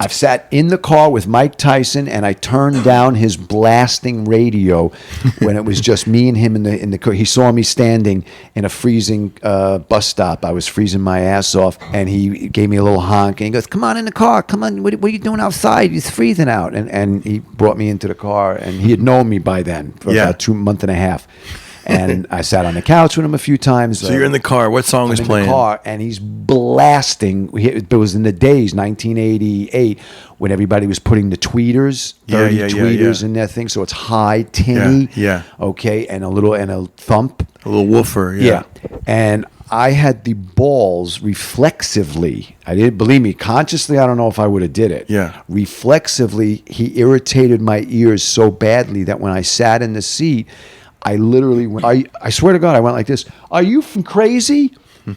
I've sat in the car with Mike Tyson, and I turned down his blasting radio when it was just me and him in the car. He saw me standing in a freezing bus stop. I was freezing my ass off, and he gave me a little honk, and he goes, "Come on in the car. Come on. What are you doing outside? It's freezing out." And he brought me into the car, and he had known me by then for about 2 months and a half. And I sat on the couch with him a few times. So you're in the car. What song is playing? In the car, and he's blasting. It was in the days, 1988, when everybody was putting the tweeters, 30 tweeters in their thing. So it's high, tinny, okay, and a thump. A little woofer, yeah. And I had the balls reflexively. I didn't, believe me, consciously, I don't know if I would have did it. Yeah. Reflexively, he irritated my ears so badly that when I sat in the seat, I literally went, I swear to God, I went like this. "Are you crazy?"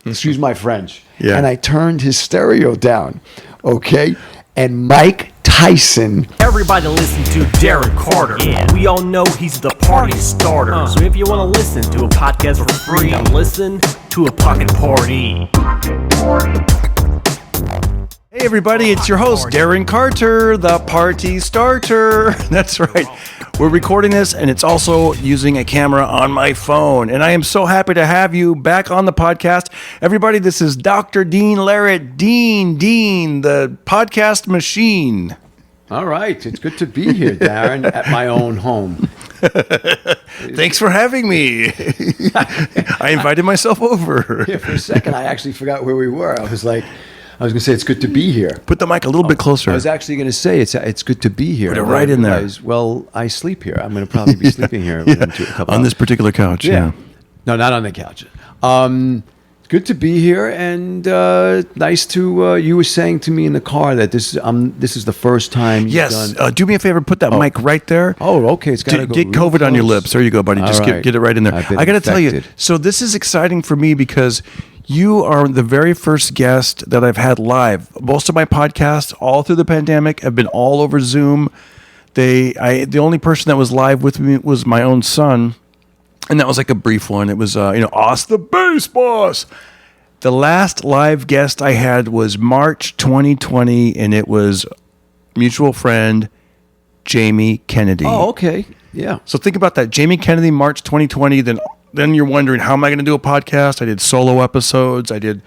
Excuse my French. Yeah. And I turned his stereo down. Okay. And Mike Tyson. Everybody listen to Darren Carter. Yeah. We all know he's the party starter. So if you want to listen to a podcast for free, listen to a pocket party. Hey everybody, it's your host, Darren Carter, the party starter. That's right. We're recording this, and it's also using a camera on my phone. And I am so happy to have you back on the podcast. Everybody, this is Dr. Dean Larratt, Dean, the podcast machine. All right. It's good to be here, Darren, at my own home. Thanks for having me. I invited myself over. Yeah, for a second, I actually forgot where we were. I was going to say, it's good to be here. Put the mic a little bit closer. I was actually going to say, it's good to be here. Put it right in there. Well, I sleep here. I'm going to probably be sleeping here on this particular couch. Yeah. No, not on the couch. Good to be here, and nice to. You were saying to me in the car that this is the first time you've done. Do me a favor, put that mic right there. Oh, okay. It's got to go. Get COVID close on your lips. There you go, buddy. Just get it right in there. I got to tell you. So this is exciting for me because you are the very first guest that I've had live. Most of my podcasts, all through the pandemic, have been all over Zoom. The only person that was live with me was my own son. And that was like a brief one. It was, AusTheBassBoss. The last live guest I had was March 2020, and it was mutual friend Jamie Kennedy. Oh, okay. Yeah. So think about that. Jamie Kennedy, March 2020. Then you're wondering, how am I going to do a podcast? I did solo episodes. I did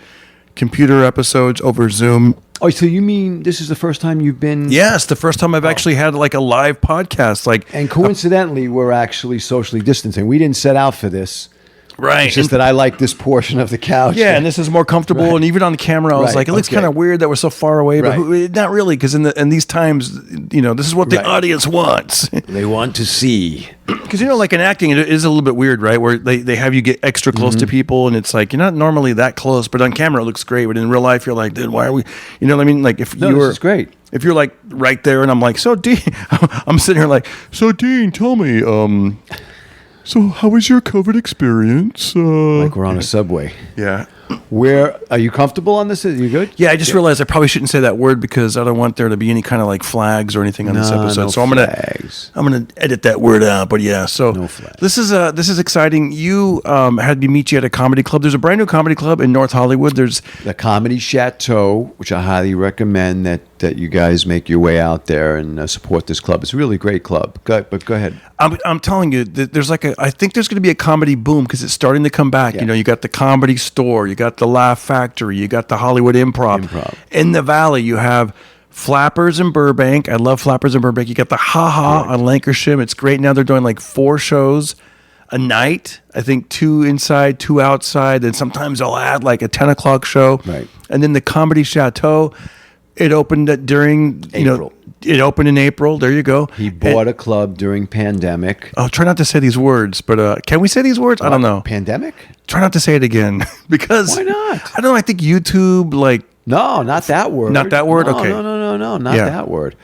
computer episodes over Zoom. Oh, so you mean this is the first time you've been? Yes, the first time I've actually had like a live podcast. And coincidentally, we're actually socially distancing. We didn't set out for this. Right. It's just that I like this portion of the couch. Yeah, and this is more comfortable. Right. And even on the camera, I was like, it looks kind of weird that we're so far away. But not really, because in these times, this is what the audience wants. They want to see. Because, like in acting, it is a little bit weird, right? Where they have you get extra close to people, and it's like, you're not normally that close, but on camera it looks great. But in real life, you're like, dude, why are we, you know what I mean? Like, if you were, this is great. If you're like right there, and I'm like, so Dean, I'm sitting here like, so Dean, tell me, so how was your COVID experience? Like we're on a subway. Yeah. Where are you comfortable on this? Are you good? Yeah, I just realized I probably shouldn't say that word because I don't want there to be any kind of like flags or anything on this episode. No so I'm gonna edit that word out. But yeah, so this is exciting. You had me meet you at a comedy club. There's a brand new comedy club in North Hollywood. There's the Comedy Chateau, which I highly recommend that you guys make your way out there and support this club. It's a really great club. But go ahead. I'm telling you, there's I think there's going to be a comedy boom because it's starting to come back. Yeah. You got the Comedy Store, you got the Laugh Factory, you got the Hollywood Improv. In the Valley, you have Flappers in Burbank. I love Flappers in Burbank. You got the Ha Ha on Lancashire. It's great. Now they're doing like 4 shows a night. I think 2 inside, 2 outside. Then sometimes they'll add like a 10 o'clock show. Right. And then the Comedy Chateau, it opened during April. It opened in April. There you go. He bought a club during pandemic. Oh, try not to say these words, but can we say these words? I don't know. Pandemic? Try not to say it again because why not? I don't know. I think YouTube No, not that word. Not that word? No, okay. No, not that word.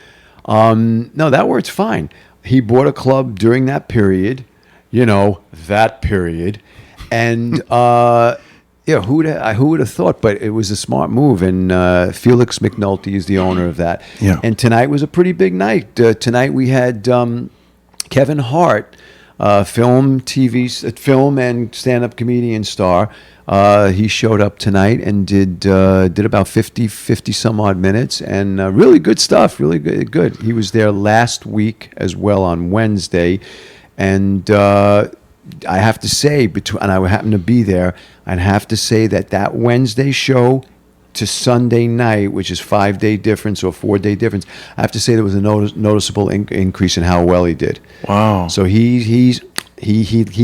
No, that word's fine. He bought a club during that period, that period. And who would have thought? But it was a smart move. And Felix McNulty is the owner of that. Yeah. And tonight was a pretty big night. Tonight we had Kevin Hart film and stand-up comedian star. He showed up tonight and did about 50 some odd minutes, and really good stuff. Really good. He was there last week as well on Wednesday, and I have to say, and I happened to be there, I'd have to say that Wednesday show to Sunday night, which is 5-day difference or 4-day difference, I have to say there was a noticeable increase in how well he did. Wow. So he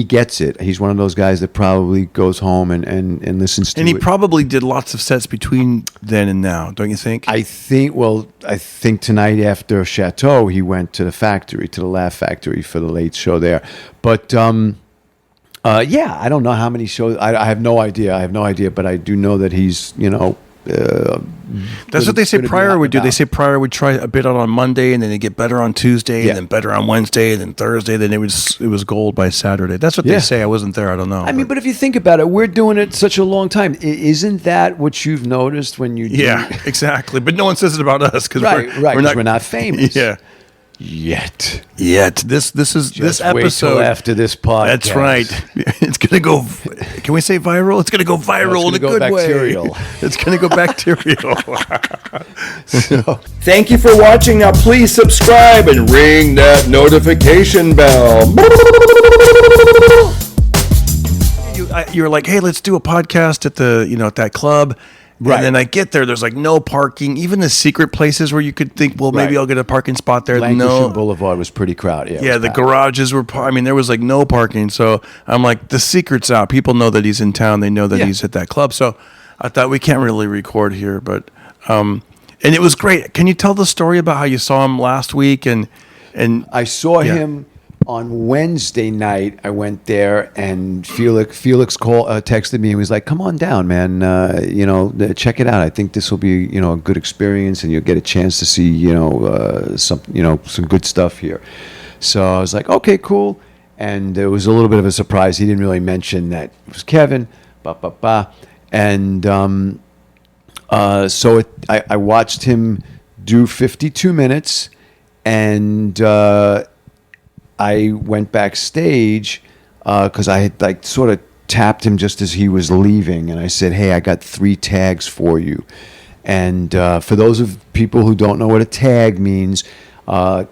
gets it. He's one of those guys that probably goes home and listens to it. And he probably did lots of sets between then and now, don't you think? I think tonight after Chateau, he went to the Laugh Factory for the late show there. But yeah, I don't know how many shows. I have no idea. But I do know that he's, that's what they say Pryor would do. They say Pryor would try a bit on Monday, and then they get better on Tuesday, and then better on Wednesday, and then Thursday. Then it was gold by Saturday. That's what they say. I wasn't there. I don't know. I mean, but if you think about it, we're doing it such a long time. Isn't that what you've noticed when you do? Yeah, exactly. But no one says it about us because we're not famous. Yeah. Yet. This episode wait till after this podcast. That's right. It's gonna go. Can we say viral? It's gonna go viral in a good bacterial. way. It's gonna go bacterial. So. Thank you for watching. Now please subscribe and ring that notification bell. You were like, hey, let's do a podcast at at that club. Right. And then I get there, there's like no parking. Even the secret places where you could think, well, maybe I'll get a parking spot there. Lancashire Boulevard was pretty crowded. Yeah, the garages were, there was like no parking. So I'm like, the secret's out. People know that he's in town. They know that he's at that club. So I thought we can't really record here. But, and it was great. Can you tell the story about how you saw him last week? And I saw him on Wednesday night. I went there, and Felix texted me and was like, "Come on down, man. Check it out. I think this will be a good experience, and you'll get a chance to see some good stuff here." So I was like, "Okay, cool." And it was a little bit of a surprise. He didn't really mention that it was Kevin. And so I watched him do 52 minutes, and I went backstage because I had sort of tapped him just as he was leaving, and I said, "Hey, I got 3 tags for you." And for those of people who don't know what a tag means,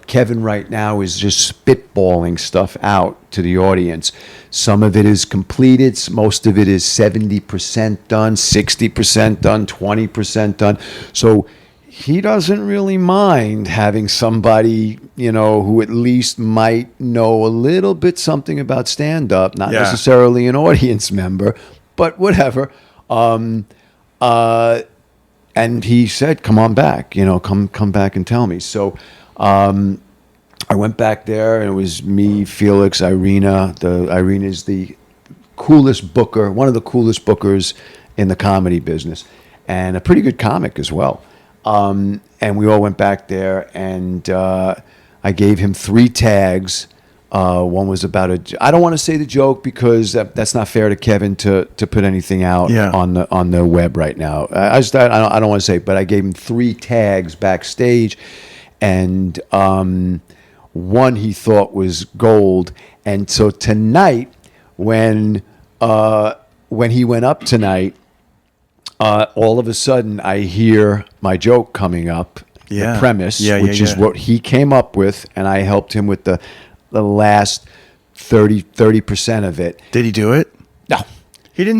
Kevin right now is just spitballing stuff out to the audience. Some of it is completed. Most of it is 70% done, 60% done, 20% done. So he doesn't really mind having somebody, who at least might know a little bit something about stand-up, not necessarily an audience member, but whatever. And he said, "Come on back, come back and tell me." So I went back there, and it was me, Felix, Irina. Irina is the coolest booker, one of the coolest bookers in the comedy business, and a pretty good comic as well. And we all went back there, and I gave him 3 tags. One was about I don't want to say the joke because that's not fair to Kevin to put anything out on the web right now. I don't want to say, but I gave him 3 tags backstage, and one he thought was gold. And so tonight, when he went up tonight, all of a sudden I hear my joke coming up, the premise, which is what he came up with, and I helped him with the last 30% of it. Did he do it? No. He didn't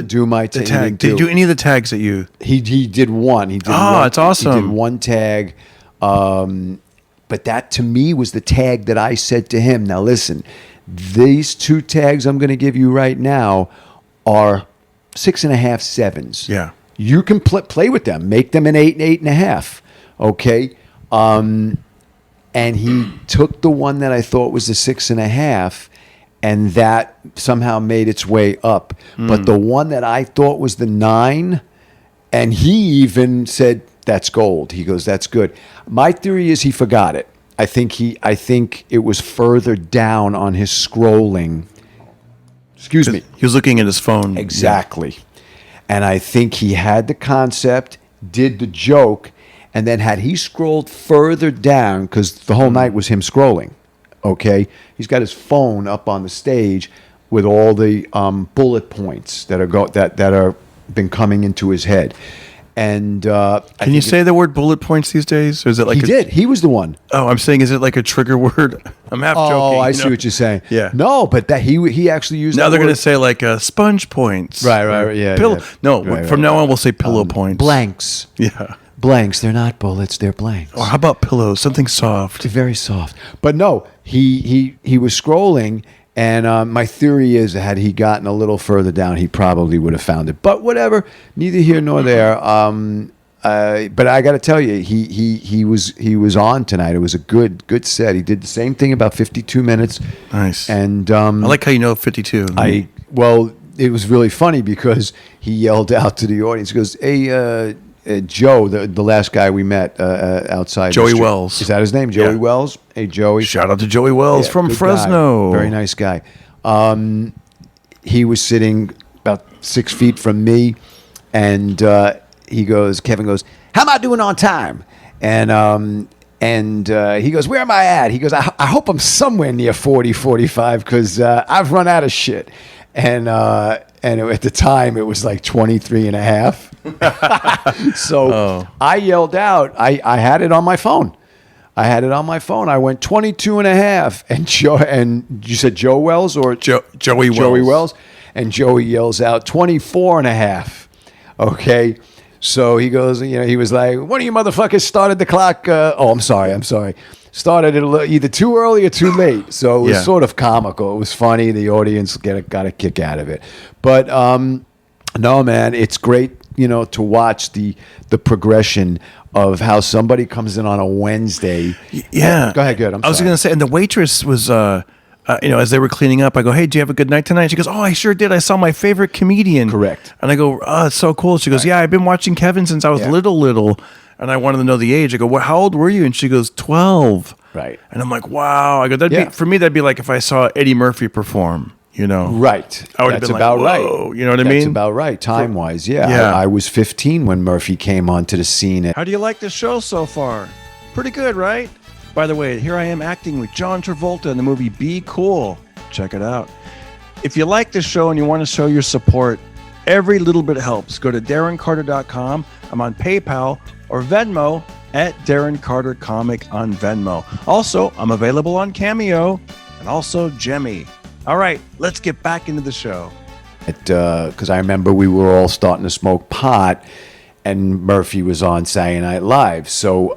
do my tag. Did he do any of the tags that you? He did one. He did it's awesome. He did one tag, but that to me was the tag that I said to him. Now listen, these 2 tags I'm going to give you right now are 6.5 7s. Yeah. You can play with them. Make them an 8 and 8.5. Okay. And he took the one that I thought was the 6.5, and that somehow made its way up. But the one that I thought was the 9, and he even said, "That's gold." He goes, "That's good." My theory is he forgot it. I think it was further down on his scrolling. Excuse me. He was looking at his phone. Exactly. And I think he had the concept, did the joke, and then had he scrolled further down, because the whole night was him scrolling, Okay, he's got his phone up on the stage with all the bullet points that are been coming into his head. And can you say the word bullet points these days? Or is it like he did? He was the one. Oh, I'm saying, is it like a trigger word? I'm half joking. Oh, I see what you're saying. Yeah. No, but that he actually used. Now that they're going word. to say like sponge points. Right. Yeah. Pillow. Yeah. No, Right, from now on we'll say pillow points. Blanks. Yeah. Blanks. They're not bullets. They're blanks. Or how about pillows? Something soft. Very soft. But no, he was scrolling. And my theory is that had he gotten a little further down, he probably would have found it. But whatever, neither here nor there. But I got to tell you, he was on tonight. It was a good set. He did the same thing about 52 minutes. Nice. And I like how you know 52. Well, it was really funny because he yelled out to the audience. He goes, "Hey, Joe, the last guy we met outside. Joey Wells. Is that his name? Joey Wells? Hey, Joey. Shout out to Joey Wells from good Fresno. Guy. Very nice guy. He was sitting about 6 feet from me, and Kevin goes, "How am I doing on time?" And he goes, "Where am I at?" He goes, I hope I'm somewhere near 40, 45 because I've run out of shit. And at the time, it was like 23 and a half. So I yelled out. I had it on my phone. I went 22 and a half. And you said Joe Wells or Joey Wells. Joey Wells. And Joey yells out 24 and a half. Okay. So he goes, he was like, "One of you motherfuckers started the clock." I'm sorry. Started it either too early or too late. So it was sort of comical. It was funny. The audience got a kick out of it. But no, man, it's great, to watch the progression of how somebody comes in on a Wednesday. Yeah. Go ahead, good. I was going to say, and the waitress was, as they were cleaning up, I go, "Hey, do you have a good night tonight?" She goes, "Oh, I sure did. I saw my favorite comedian." Correct. And I go, "Oh, it's so cool." She goes, "Yeah, I've been watching Kevin since I was little." And I wanted to know the age. I go, "Well, how old were you?" And she goes, 12. Right. And I'm like, "Wow." I go, for me, that'd be like if I saw Eddie Murphy perform, Right. I would have been about like, right. Whoa, you know what I mean? That's about right, time-wise, yeah. Yeah. I was 15 when Murphy came onto the scene. How do you like the show so far? Pretty good, right? By the way, here I am acting with John Travolta in the movie Be Cool. Check it out. If you like this show and you want to show your support, every little bit helps. Go to DarrenCarter.com. I'm on PayPal or Venmo at Darren Carter Comic on Venmo. Also, I'm available on CAMEO and also Jemmy. All right, let's get back into the show. Because I remember we were all starting to smoke pot, and Murphy was on Saturday Night Live. So,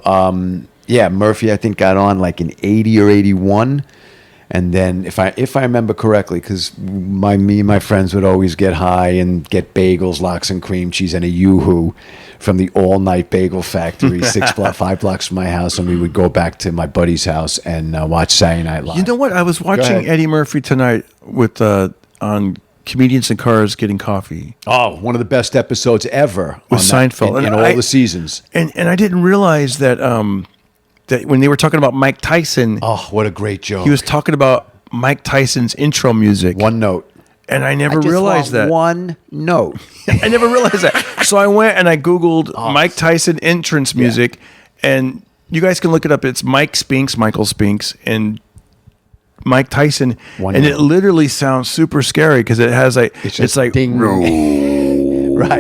Murphy, I think, got on like in 80 or 81. And then, if I remember correctly, because me and my friends would always get high and get bagels, lox and cream cheese, and a Yoo-hoo from the all-night bagel factory, 5 blocks from my house, and we would go back to my buddy's house and watch Saturday Night Live. You know what? I was watching Eddie Murphy tonight with on Comedians in Cars Getting Coffee. Oh, one of the best episodes ever with Seinfeld in all the seasons. And I didn't realize that that when they were talking about Mike Tyson. Oh, what a great joke. He was talking about Mike Tyson's intro music. One note. And I never realized that. One note. I never realized that. So I went and I Googled Mike Tyson entrance music, and you guys can look it up. It's Michael Spinks, and Mike Tyson. And it literally sounds super scary because it has it's like ding. Right.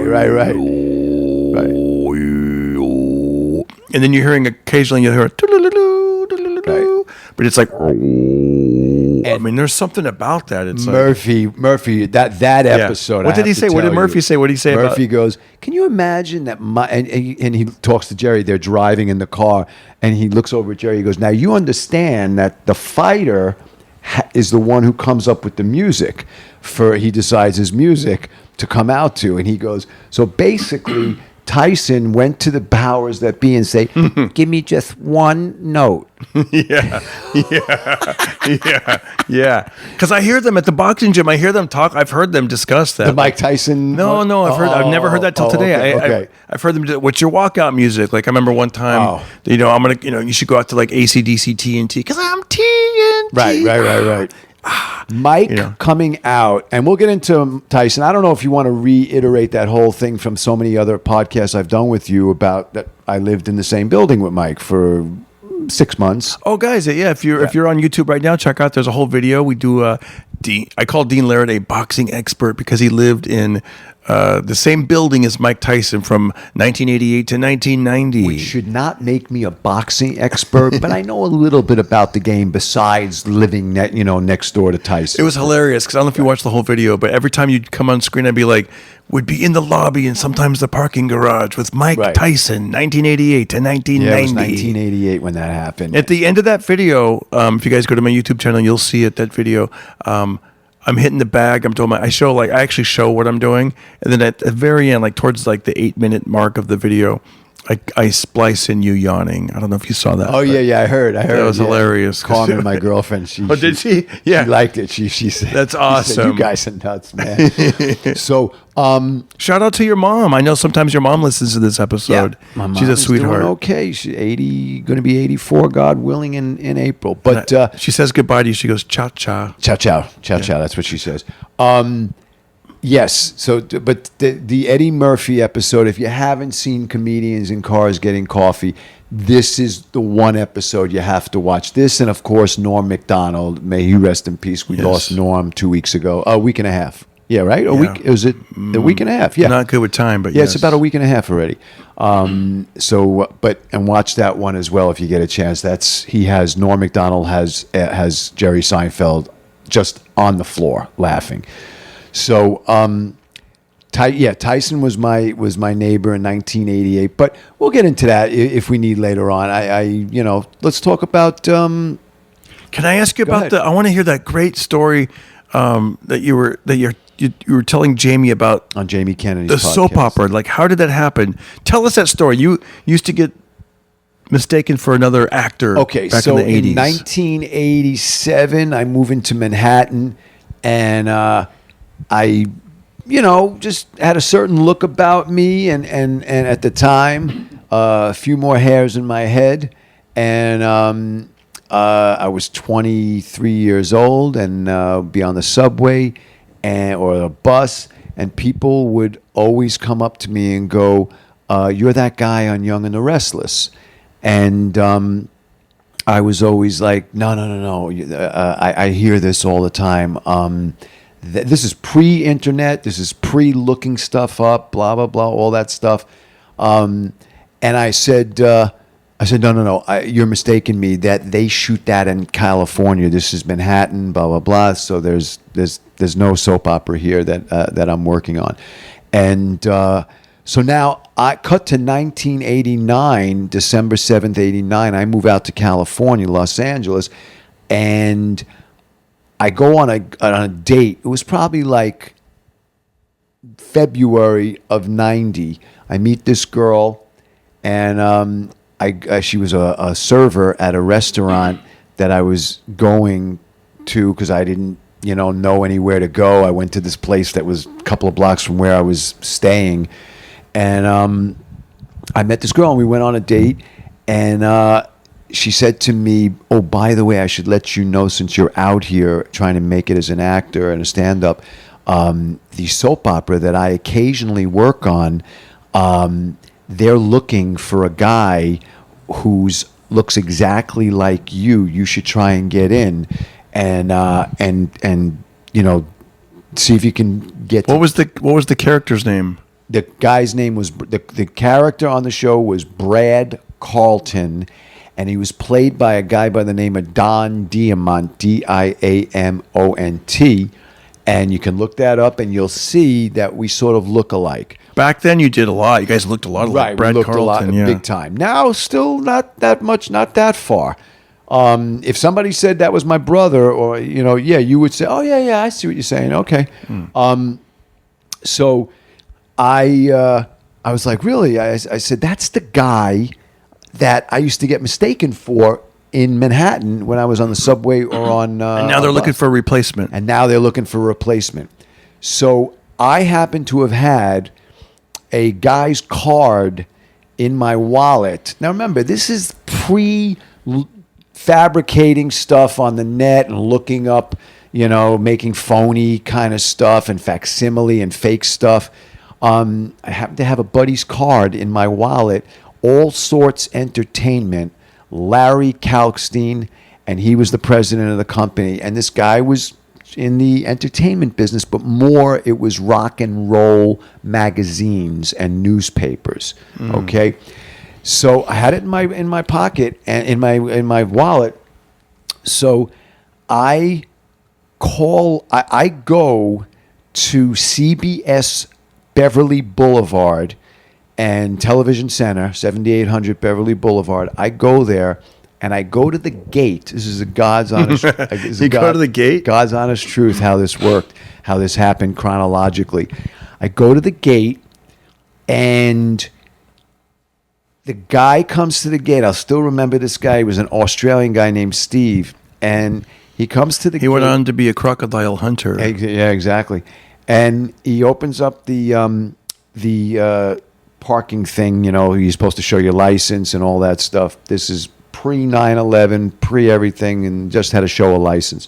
And then you're hearing occasionally you'll hear but it's like I mean, there's something about that. It's Murphy, that episode. What did he say? What did Murphy say? What did he say? Murphy goes, "Can you imagine that?" And he talks to Jerry. They're driving in the car, and he looks over at Jerry. He goes, "Now you understand that the fighter is the one who comes up with the music he decides his music to come out to." And he goes, "So basically." Tyson went to the powers that be and say, "Give me just one note." Yeah. Because I hear them at the boxing gym. I hear them talk. I've heard them discuss that. The Mike Tyson. No. I've never heard that till today. Okay. I've heard them. What's your walkout music? Like I remember one time. I'm gonna. You should go out to like AC/DC TNT because I'm TNT. Right. Mike coming out, and we'll get into Tyson. I don't know if you want to reiterate that whole thing from so many other podcasts I've done with you about that. I lived in the same building with Mike for 6 months. Oh, guys, yeah. If you're on YouTube right now, check out. There's a whole video. We do. I call Dean Laird a boxing expert because he lived in the same building as Mike Tyson from 1988 to 1990. Which should not make me a boxing expert, but I know a little bit about the game besides living next door to Tyson. It was hilarious because I don't know if you watched the whole video, but every time you'd come on screen, I'd be like, would be in the lobby and sometimes the parking garage with Mike Tyson, 1988 to 1990. Yeah, it was 1988 when that happened. At the end of that video, if you guys go to my YouTube channel, you'll see it. That video. I'm hitting the bag. I actually show what I'm doing, and then at the very end, like towards like the 8-minute mark of the video, I splice in you yawning. I don't know if you saw that. Oh yeah, I heard. That was hilarious. Carmen, my girlfriend, did she? Yeah, she liked it. She said that's awesome. She said, you guys are nuts, man. So, shout out to your mom. I know sometimes your mom listens to this episode. Yeah, my mom she's a sweetheart. Doing okay, she's 80, going to be 84, God willing, in April. But she says goodbye to you. She goes ciao ciao. Ciao ciao, ciao ciao. That's what she says. Yes. So, but the Eddie Murphy episode, if you haven't seen Comedians in Cars Getting Coffee, this is the one episode you have to watch. This and, of course, Norm Macdonald. May he rest in peace. We lost Norm 2 weeks ago. A week and a half. Yeah, right? A week? Was it a week and a half? Yeah. Not good with time, but yes. It's about a week and a half already. And watch that one as well if you get a chance. Norm Macdonald has Jerry Seinfeld just on the floor laughing. So, Tyson was my neighbor in 1988, but we'll get into that if we need later on. Let's talk about. Can I ask you about I want to hear that great story that you were telling Jamie about on Jamie Kennedy's the podcast. Soap opera. Like, how did that happen? Tell us that story. You used to get mistaken for another actor. Okay, back so in the 80s. In 1987, I moved into Manhattan, and I, just had a certain look about me, and at the time, a few more hairs in my head, and I was 23 years old, and be on the subway or a bus, and people would always come up to me and go, "You're that guy on Young and the Restless," and I was always like, "No. I hear this all the time." This is pre-internet. This is pre-looking stuff up. Blah blah blah. All that stuff. And I said, no. You're mistaking me. That they shoot that in California. This is Manhattan. Blah blah blah. So there's no soap opera here that I'm working on. And so now I cut to 1989, December 7th, 89. I move out to California, Los Angeles, and I go on a date. It was probably like February of 90. I meet this girl, and she was a server at a restaurant that I was going to because I didn't know anywhere to go. I went to this place that was a couple of blocks from where I was staying, and I met this girl, and we went on a date, and she said to me, "Oh, by the way, I should let you know, since you're out here trying to make it as an actor and a stand-up, the soap opera that I occasionally work on, they're looking for a guy who looks exactly like you. You should try and get in, and see if you can get." What was the character's name? The guy's name was the character on the show was Brad Carlton, and he was played by a guy by the name of Don Diamont, Diamont, and you can look that up, and you'll see that we sort of look alike. Back then, you did a lot. You guys looked a lot like Brad Carlton. A lot, big time. Now, still not that much, not that far. If somebody said that was my brother, or you would say, "Oh yeah, I see what you're saying." Okay. So I was like, really? I said, that's the guy that I used to get mistaken for in Manhattan when I was on the subway or on. And now they're looking for a replacement. And now they're looking for a replacement. So I happen to have had a guy's card in my wallet. Now remember, this is pre-fabricating stuff on the net and looking up, making phony kind of stuff and facsimile and fake stuff. I happen to have a buddy's card in my wallet, All Sorts Entertainment, Larry Kalkstein, and he was the president of the company. And this guy was in the entertainment business, but more it was rock and roll magazines and newspapers. Okay, so I had it in my pocket and in my wallet. So I go to CBS Beverly Boulevard and Television Center, 7800 Beverly Boulevard. I go there and I go to the gate. This is a God's honest. Go to the gate? God's honest truth. How this worked, how this happened chronologically. I go to the gate, and the guy comes to the gate. I'll still remember this guy. He was an Australian guy named Steve, and he comes to the gate. He went on to be a crocodile hunter. Yeah, exactly. And he opens up the parking thing. You're supposed to show your license and all that stuff. This is pre 9/11, pre everything, and just had to show a license.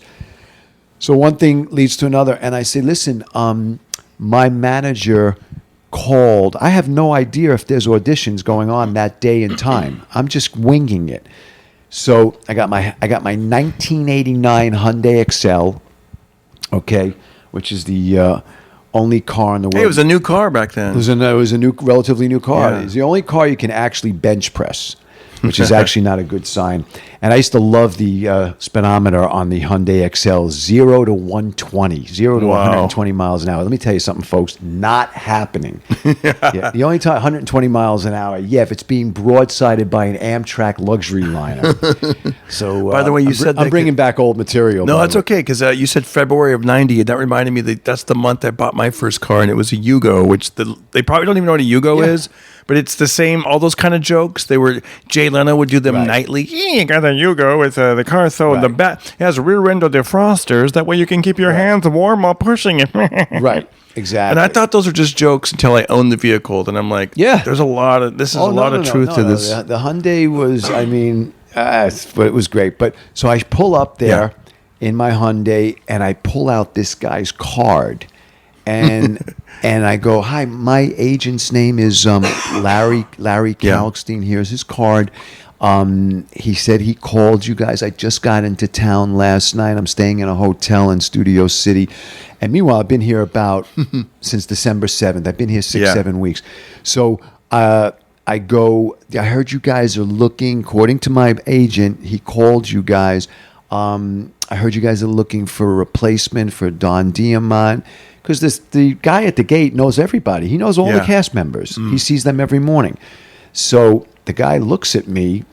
So one thing leads to another, and I say, listen, my manager called. I have no idea if there's auditions going on that day and time. I'm just winging it. So I got my 1989 Hyundai Excel, okay, which is the only car in the world. Hey, it was a new car back then. It was a new, relatively new car. Yeah. It's the only car you can actually bench press, which is actually not a good sign. And I used to love the speedometer on the Hyundai Excel, 0 to 120, 0 to 120 miles an hour. Let me tell you something, folks, not happening. Yeah, the only time 120 miles an hour, if it's being broadsided by an Amtrak luxury liner. So, by the way, I'm bringing back old material. No, that's okay, because you said February of 90, and that reminded me that's the month I bought my first car, and it was a Yugo, which they probably don't even know what a Yugo is. But it's the same, all those kind of jokes. Jay Leno would do them nightly. You got a Yugo with the car, so the back it has rear window defrosters. That way you can keep your hands warm while pushing it. Right, exactly. And I thought those were just jokes until I owned the vehicle. Then I'm like, there's a lot of truth to this. The Hyundai was, but it was great. But so I pull up there in my Hyundai, and I pull out this guy's card. And I go, hi, my agent's name is Larry Kalkstein. Here's his card. He said he called you guys. I just got into town last night. I'm staying in a hotel in Studio City. And meanwhile, I've been here about since December 7th. I've been here 7 weeks. So I heard you guys are looking, according to my agent, he called you guys. I heard you guys are looking for a replacement for Don Diamond. Because the guy at the gate knows everybody. He knows all the cast members. He sees them every morning. So the guy looks at me,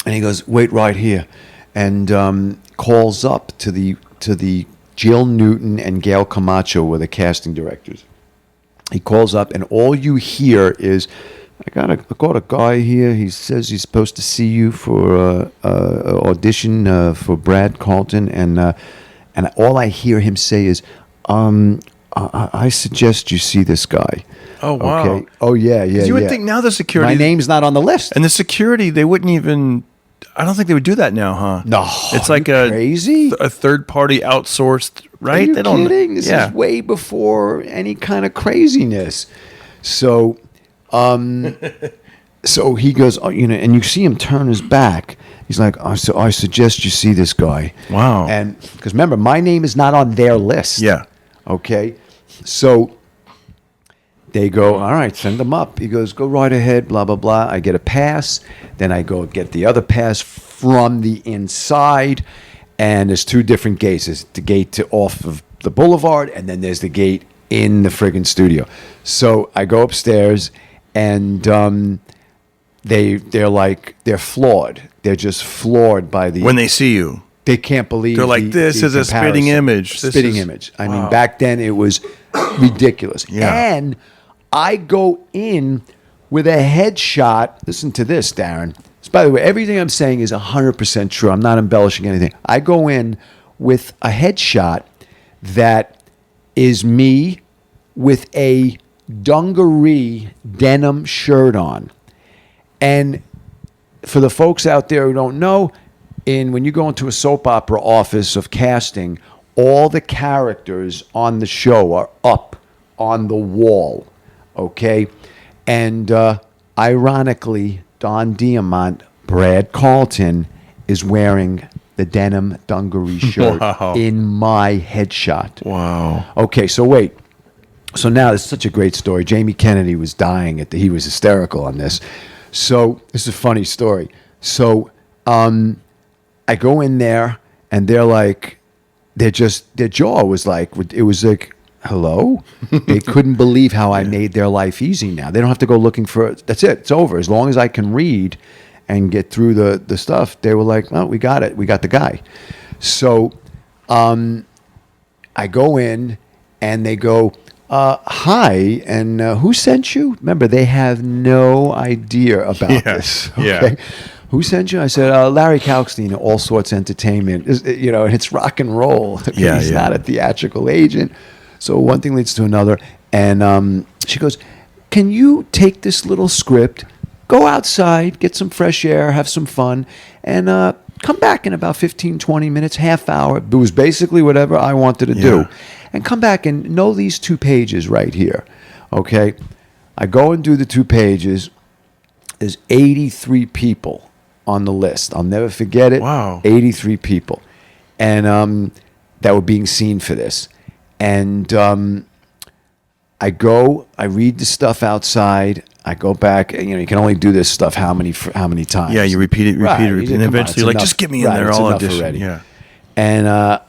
and he goes, "Wait right here," and calls up to the Jill Newton and Gail Camacho were the casting directors. He calls up, and all you hear is, I got a guy here. He says he's supposed to see you for audition for Brad Carlton, and all I hear him say is, I suggest you see this guy. Oh, wow. Okay. Oh, yeah. You would think now the security... My name's not on the list. And the security, they wouldn't even... I don't think they would do that now, huh? No. It's like crazy? A third-party outsourced, right? Are you kidding? This is way before any kind of craziness. So, so he goes, and you see him turn his back. He's like, I suggest you see this guy. Wow. And because remember, my name is not on their list. Yeah. Okay. So they go, all right, send them up. He goes, go right ahead, blah, blah, blah. I get a pass. Then I go get the other pass from the inside. And there's two different gates. There's the gate off of the boulevard, and then there's the gate in the friggin' studio. So I go upstairs, and they're floored. They're just floored by the... When they see you. They can't believe they're like, this is a spitting image. Image. I mean, back then it was ridiculous. Yeah. And I go in with a headshot. Listen to this, Darren. So by the way, everything I'm saying is 100% true. I'm not embellishing anything. I go in with a headshot that is me with a dungaree denim shirt on. And for the folks out there who don't know, when you go into a soap opera office of casting, all the characters on the show are up on the wall, okay? And ironically, Don Diamond Brad Carlton is wearing the denim dungaree shirt in my headshot. Wow. Okay, so wait. So now this is such a great story. Jamie Kennedy was dying he was hysterical on this. So this is a funny story. So I go in there and they're like, their jaw was like, it was like, hello? They couldn't believe how I made their life easy now. They don't have to go looking for, that's it. It's over. As long as I can read and get through the stuff, they were like, oh, we got it. We got the guy. So I go in and they go, hi, and who sent you? Remember, they have no idea about this. Okay? Yeah. Who sent you? I said, Larry Kalkstein, All Sorts Entertainment. And it's rock and roll. He's not a theatrical agent. So one thing leads to another. And she goes, can you take this little script, go outside, get some fresh air, have some fun, and come back in about 15, 20 minutes, half hour. It was basically whatever I wanted to do. And come back and know these 2 pages right here. Okay? I go and do the 2 pages. There's 83 people on the list. I'll never forget it. Wow. 83 people. And that were being seen for this. And I go, I read the stuff outside. I go back. You can only do this stuff how many times? Yeah, you repeat it, and eventually you're like, just get me in there. I'll audition. Already. Yeah. And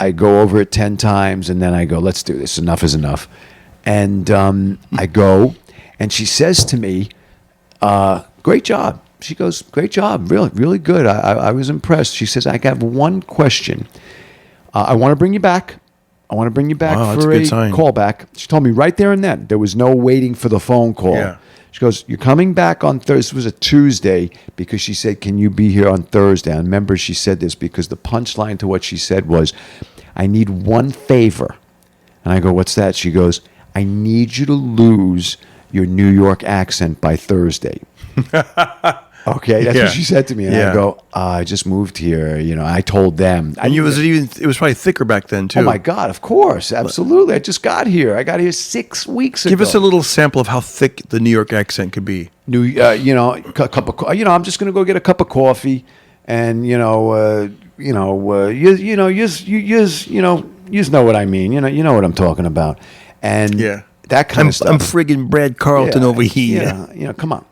I go over it 10 times, and then I go, let's do this. Enough is enough. And I go, and she says to me, great job. She goes, great job. Really, really good. I was impressed. She says, I have one question. I want to bring you back. For a callback. She told me right there and then. There was no waiting for the phone call. Yeah. She goes, you're coming back on Thursday. This was a Tuesday because she said, can you be here on Thursday? I remember she said this because the punchline to what she said was, I need one favor. And I go, what's that? She goes, I need you to lose your New York accent by Thursday. Okay, that's what she said to me. And I go, I just moved here. I told them. And it was probably thicker back then, too. Oh, my God, of course. Absolutely. I just got here. I got here 6 weeks ago. Give us a little sample of how thick the New York accent could be. A cup of, I'm just going to go get a cup of coffee and, you know what I mean. You know what I'm talking about. And that kind of stuff. I'm friggin' Brad Carlton over here. Yeah, come on.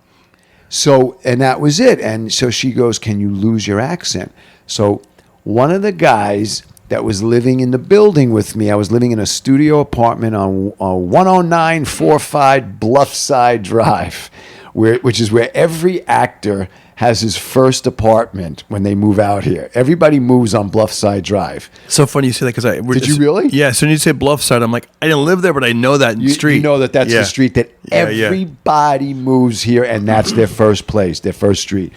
So, and that was it. And so she goes, can you lose your accent? So one of the guys that was living in the building with me, I was living in a studio apartment on 10945 Bluffside Drive, which is where every actor has his first apartment when they move out here. Everybody moves on Bluffside Drive. So funny you say that because Did you really? Yeah. So when you say Bluffside, I'm like, I didn't live there, but I know that street. You know that's the street that everybody moves here, and that's their first place, their first street.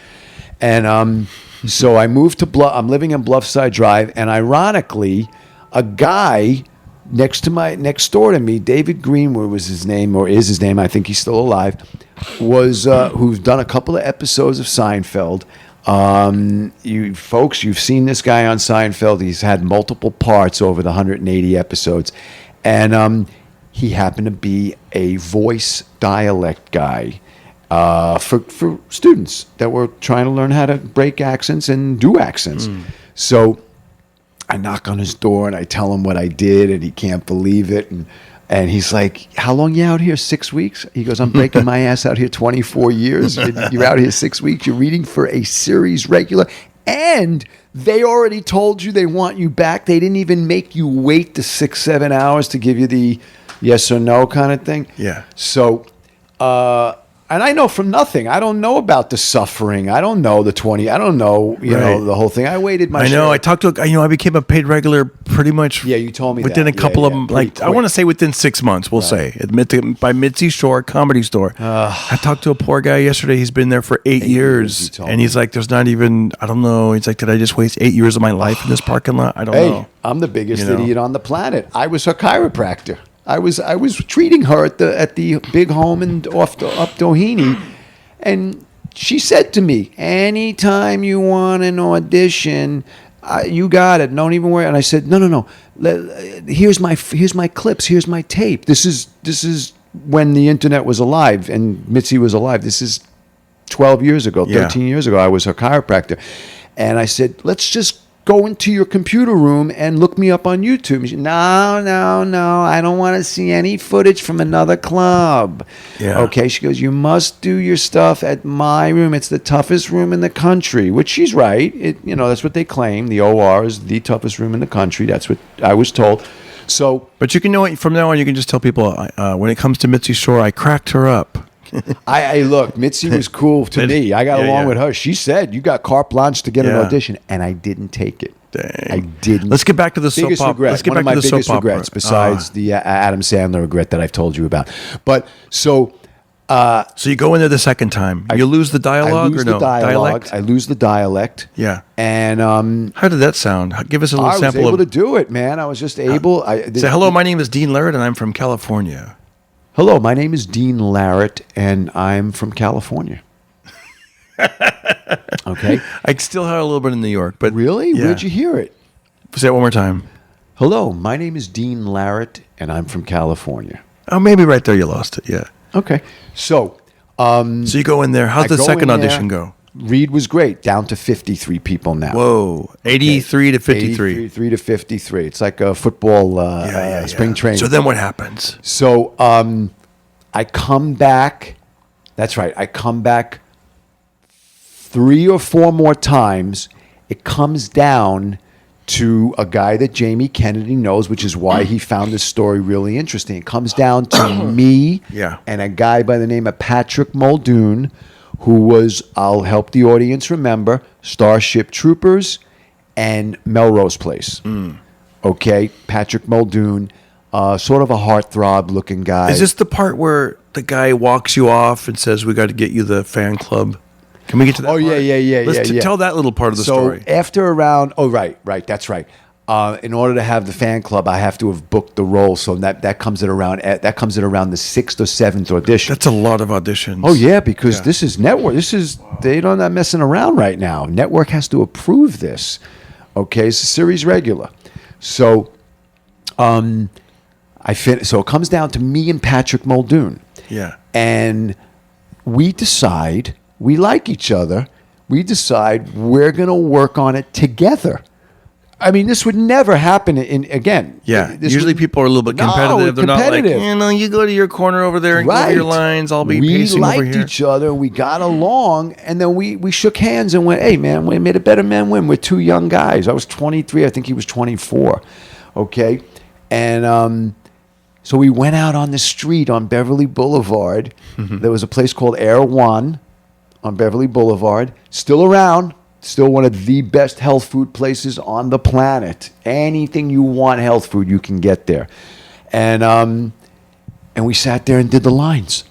And so I moved to I'm living in Bluffside Drive, and ironically, a guy next door to me, David Greenwood was his name, or is his name, I think he's still alive, was who's done a couple of episodes of Seinfeld. You've seen this guy on Seinfeld. He's had multiple parts over the 180 episodes. And he happened to be a voice dialect guy for students that were trying to learn how to break accents and do accents. So I knock on his door and I tell him what I did, and he can't believe it. And he's like, how long you out here? 6 weeks? He goes, I'm breaking my ass out here 24 years. You're out here 6 weeks. You're reading for a series regular. And they already told you they want you back. They didn't even make you wait the 6-7 hours to give you the yes or no kind of thing. Yeah. So, and I know from nothing. I don't know about the suffering. I don't know the 20. I don't know, you know, the whole thing. I waited my I talked to, I became a paid regular pretty much. Yeah, you told me within that. a couple of, I want to say within 6 months, we'll say. By Mitzi Shore Comedy Store. I talked to a poor guy yesterday. He's been there for 8 years. And he's like, there's not even, I don't know. He's like, did I just waste 8 years of my life in this parking lot? I don't know. I'm the biggest idiot on the planet. I was her chiropractor. I was treating her at the big home up Doheny. And she said to me, anytime you want an audition, you got it. Don't even worry. And I said, no. Here's my clips. Here's my tape. This is when the internet was alive and Mitzi was alive. This is 12 years ago, 13 years ago. I was her chiropractor. And I said, let's just go into your computer room and look me up on YouTube. She said, no, I don't want to see any footage from another club. Yeah. Okay, she goes, you must do your stuff at my room. It's the toughest room in the country, which she's right. That's what they claim. The OR is the toughest room in the country. That's what I was told. So, but you can know it from now on. You can just tell people when it comes to Mitzi Shore, I cracked her up. I look, Mitzi was cool to me. I got along with her. She said, you got carte blanche to get an audition, and I didn't take it. Dang. I didn't. Let's get back to the soap opera. One of my biggest regrets, besides the Adam Sandler regret that I've told you about. But so you go in there the second time. You lose the dialogue or no? Dialect? I lose the dialect. Yeah. And how did that sound? Give us a little sample. I was able to do it, man. I was just able. Say, hello, my name is Dean Larrett, and I'm from California. Hello, my name is Dean Larrett, and I'm from California. Okay. I still have a little bit in New York, but really, where'd you hear it? Say it one more time. Hello, my name is Dean Larrett, and I'm from California. Oh, maybe right there you lost it. Yeah. Okay. So you go in there. How'd the second audition go? Reed was great. Down to 53 people now. Whoa, 83 to 53. 83 to 53. It's like a football spring training. So then what happens? So I come back. That's right. I come back 3 or 4 more times. It comes down to a guy that Jamie Kennedy knows, which is why he found this story really interesting. It comes down to me and a guy by the name of Patrick Muldoon, who was, I'll help the audience remember, Starship Troopers and Melrose Place. Okay, Patrick Muldoon, sort of a heartthrob looking guy. Is this the part where the guy walks you off and says, we got to get you the fan club? Can we get to that part? Yeah. Let's tell that little part of the story. So after around, right, that's right. In order to have the fan club, I have to have booked the role. So that comes at around the 6th or 7th audition. That's a lot of auditions. Oh yeah, because this is network. They're not messing around right now. Network has to approve this. Okay, it's a series regular. So, so it comes down to me and Patrick Muldoon. Yeah, and we decide we like each other. We decide we're going to work on it together. I mean, this would never happen again. Yeah. Usually people are a little bit competitive. They're not like, you go to your corner over there and go over your lines. I'll be pacing over here. We liked each other. We got along. And then we shook hands and went, hey, man, we made a better man win. We're 2 young guys. I was 23. I think he was 24. Okay. And so we went out on the street on Beverly Boulevard. There was a place called Aaaaand on Beverly Boulevard. Still around. Still one of the best health food places on the planet. Anything you want health food, you can get there. And we sat there and did the lines.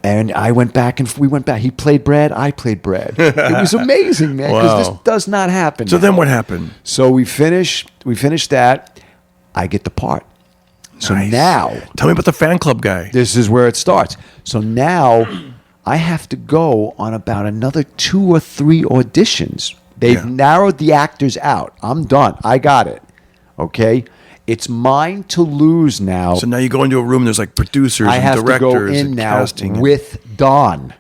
And I went back and we went back. He played Brad. I played Brad. It was amazing, man, because this does not happen. So then what happened? So we finished that. I get the part. So now, tell me about the fan club guy. This is where it starts. So now I have to go on about another 2 or 3 auditions. They've narrowed the actors out. I'm done. I got it. Okay? It's mine to lose now. So now you go into a room, there's like producers and directors. I have to go in now casting with Don.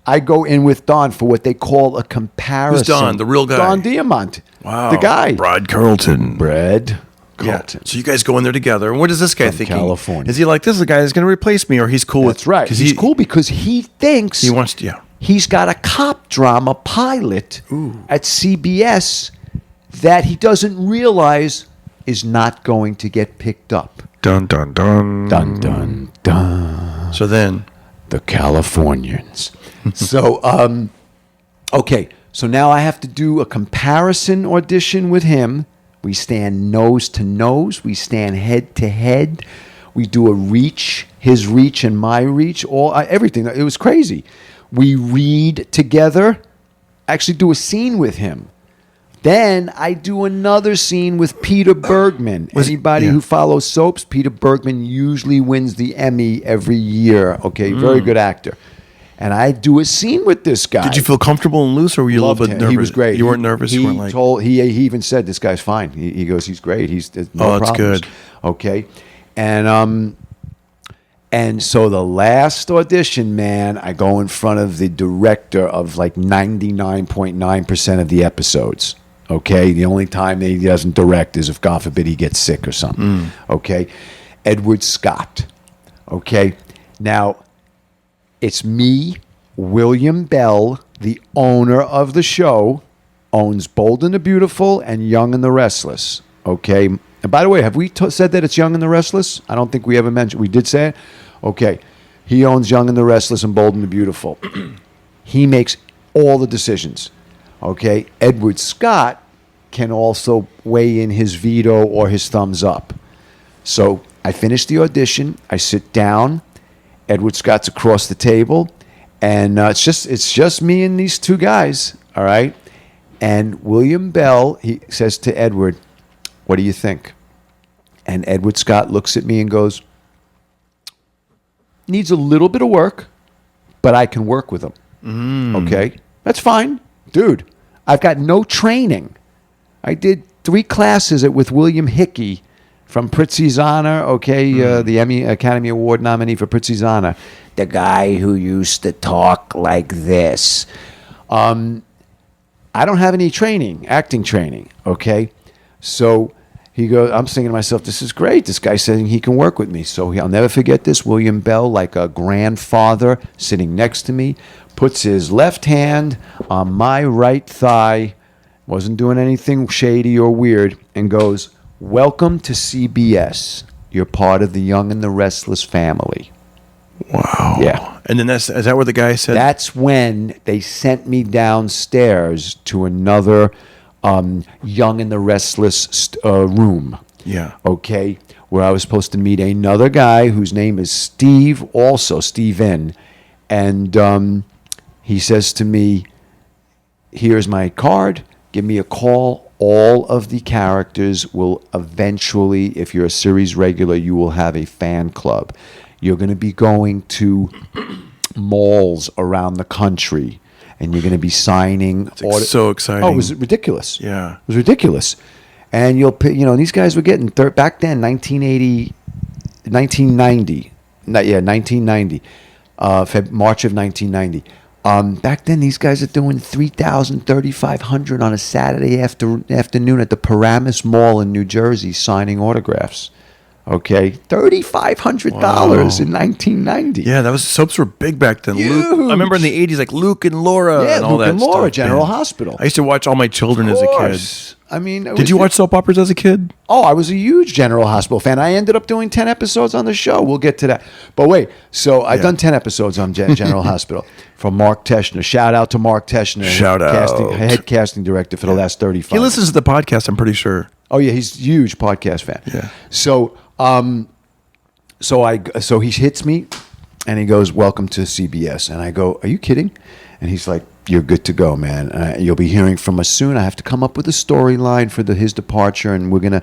I go in with Don for what they call a comparison. Who's Don? The real guy? Don Diamont. Wow. The guy. Brad Carlton. Carlton. Yeah. So you guys go in there together. And what is this guy thinking? California. Is he like, this is the guy that's going to replace me, or he's cool with... That's right. He's cool because he thinks... He wants to, he's got a cop drama pilot at CBS that he doesn't realize is not going to get picked up. Dun, dun, dun. Dun, dun, dun. So then... The Californians. So, okay. So now I have to do a comparison audition with him. We stand nose to nose. We stand head to head. We do a reach, his reach and my reach, everything. It was crazy. We read together, actually do a scene with him. Then I do another scene with Peter Bergman. Anybody who follows soaps, Peter Bergman usually wins the Emmy every year. Okay, very good actor. And I do a scene with this guy. Did you feel comfortable and loose, or were you a little bit nervous? He was great. You weren't nervous? He even said, this guy's fine. He goes, he's great. He's no that's problems. good. Okay. And And so the last audition, man, I go in front of the director of like 99.9% of the episodes. Okay, the only time he doesn't direct is if, God forbid, he gets sick or something. Okay, Edward Scott. Okay, now it's me, William Bell, the owner of the show, owns Bold and the Beautiful and Young and the Restless. Okay, and by the way, have we said that it's Young and the Restless? I don't think we ever mentioned. We did say it. Okay, he owns Young and the Restless and Bold and the Beautiful. He makes all the decisions. Okay, Edward Scott can also weigh in his veto or his thumbs up. So I finish the audition. I sit down. Edward Scott's across the table, and it's just me and these two guys. All right, and William Bell, he says to Edward, "What do you think?" And Edward Scott looks at me and goes, "Needs a little bit of work, but I can work with him." Okay, that's fine, dude. I've got no training. I did 3 classes with William Hickey from Prizzi's Honor, the Emmy Academy Award nominee for Prizzi's Honor, the guy who used to talk like this. I don't have any training, acting training, okay? So he goes, I'm thinking to myself, this is great. This guy's saying he can work with me. So I'll never forget this. William Bell, like a grandfather, sitting next to me, puts his left hand on my right thigh, wasn't doing anything shady or weird, and goes, "Welcome to CBS. You're part of the Young and the Restless family." Wow. Yeah. And then is that what the guy said? That's when they sent me downstairs to another Young and the Restless room. Yeah. Okay, where I was supposed to meet another guy whose name is Steve, also Steven. And he says to me, "Here's my card. Give me a call. All of the characters will eventually, if you're a series regular, you will have a fan club. You're going to be going to malls around the country, and you're going to be signing." So exciting. Oh, it was ridiculous. Yeah. It was ridiculous. And these guys were getting, back then, 1990, March of 1990. Back then, these guys are doing $3,000, $3,500 on a Saturday afternoon at the Paramus Mall in New Jersey signing autographs. Okay, $3,500 in 1990. Yeah, soaps were big back then. Huge. Luke, I remember in the 80s, like Luke and Laura and all Luke that and Laura, stuff. General Hospital. I used to watch All My Children as a kid. I mean, Did you watch soap operas as a kid? Oh, I was a huge General Hospital fan. I ended up doing 10 episodes on the show. We'll get to that. But wait, so I've done 10 episodes on General Hospital from Mark Teschner. Shout out to Mark Teschner. Head casting director for the last 35 He listens to the podcast, I'm pretty sure. Oh, yeah, he's a huge podcast fan. Yeah. So, so he hits me and he goes, "Welcome to CBS." And I go, "Are you kidding?" And he's like, "You're good to go, man. You'll be hearing from us soon. I have to come up with a storyline for his departure, and we're gonna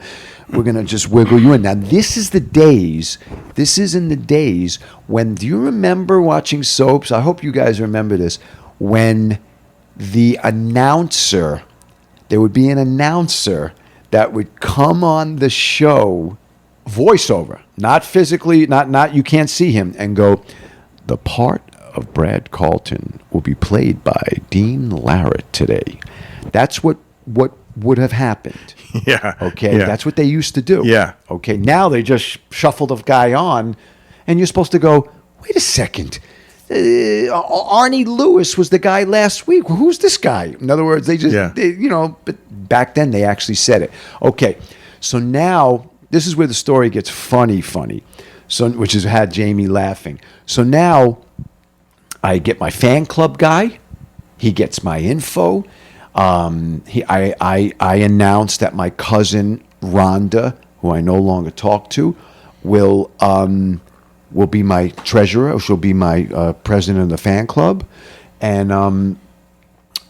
just wiggle you in." Now, this is in the days when, do you remember watching soaps? I hope you guys remember this. When there would be an announcer that would come on the show, voiceover, not physically, not you can't see him, and go, "The part of Brad Carlton will be played by Dean Larratt today." That's what would have happened. Yeah. Okay. Yeah. That's what they used to do. Yeah. Okay. Now they just shuffled a guy on, and you're supposed to go, "Wait a second. Arnie Lewis was the guy last week. Who's this guy?" In other words, but back then they actually said it. Okay. So now this is where the story gets funny. So, which has had Jamie laughing. So now I get my fan club guy. He gets my info. I announced that my cousin Rhonda, who I no longer talk to, will be my treasurer. She'll be my president of the fan club, and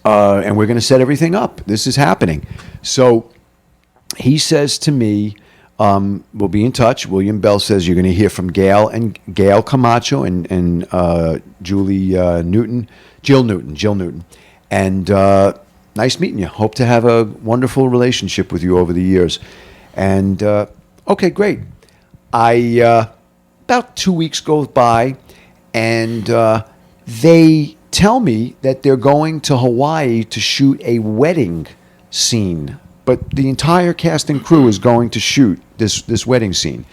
we're going to set everything up. This is happening. So he says to me, "We'll be in touch." William Bell says, "You're going to hear from Gail Camacho and Jill Newton. And nice meeting you. Hope to have a wonderful relationship with you over the years." And okay, great. I about 2 weeks goes by, and they tell me that they're going to Hawaii to shoot a wedding scene. But the entire cast and crew is going to shoot this wedding scene.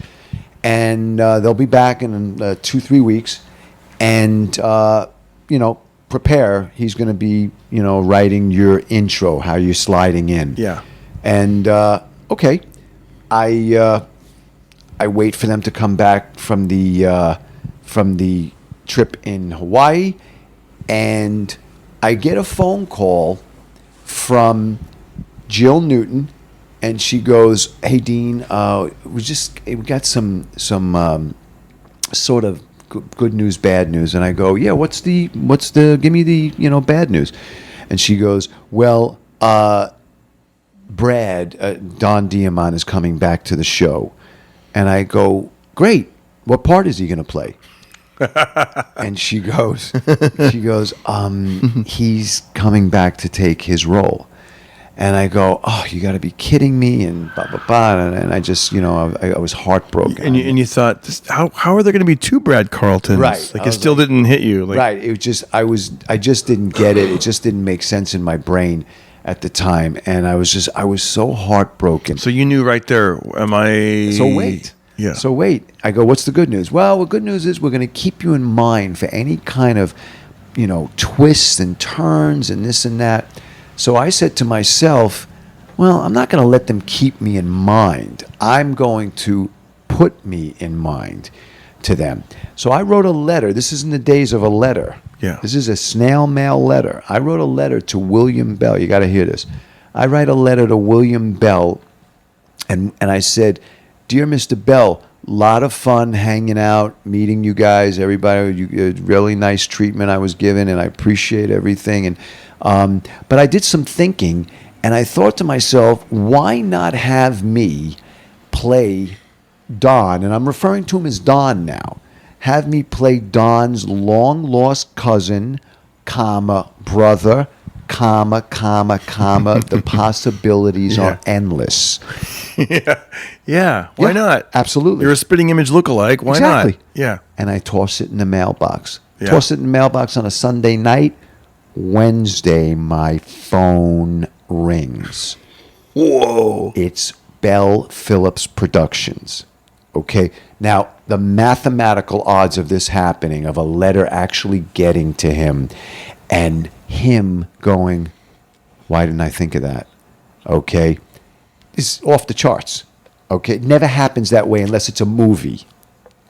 And they'll be back in 2-3 weeks. And, prepare. He's going to be, writing your intro, how you're sliding in. Yeah. And, okay. I wait for them to come back from the trip in Hawaii. And I get a phone call from Jill Newton, and she goes, "Hey Dean, we got some sort of good news, bad news." And I go, "Yeah, what's the give me the bad news?" And she goes, "Well, Brad, Don Diamond is coming back to the show." And I go, "Great. What part is he going to play?" And she goes, "He's coming back to take his role." And I go, "Oh, you got to be kidding me!" And blah blah blah. And I just, I was heartbroken. And you thought, how are there going to be two Brad Carltons? Right. Like it still didn't hit you. Like, right. It just, I just didn't get it. It just didn't make sense in my brain at the time, and I was so heartbroken. So you knew right there. Am I? So wait. Yeah. So wait. I go, "What's the good news?" "Well, the good news is we're going to keep you in mind for any kind of, twists and turns and this and that." So I said to myself, well, I'm not going to let them keep me in mind. I'm going to put me in mind to them. So I wrote a letter. This is in the days of a letter. Yeah. This is a snail mail letter. I wrote a letter to William Bell. You got to hear this. I write a letter to William Bell, and I said, "Dear Mr. Bell, lot of fun hanging out, meeting you guys, everybody. Really nice treatment I was given, and I appreciate everything. And but I did some thinking, and I thought to myself, why not have me play Don?" And I'm referring to him as Don now. "Have me play Don's long-lost cousin, brother, the possibilities are endless." Yeah. Why not? Absolutely. You're a spitting image lookalike. Why Exactly. not? Yeah. And I toss it in the mailbox. Yeah. Toss it in the mailbox on a Sunday night. Wednesday, my phone rings. Whoa. It's Bell Phillips Productions. Okay. Now, the mathematical odds of this happening, of a letter actually getting to him, and him going, "Why didn't I think of that?" Okay. Is off the charts. Okay. It never happens that way unless it's a movie.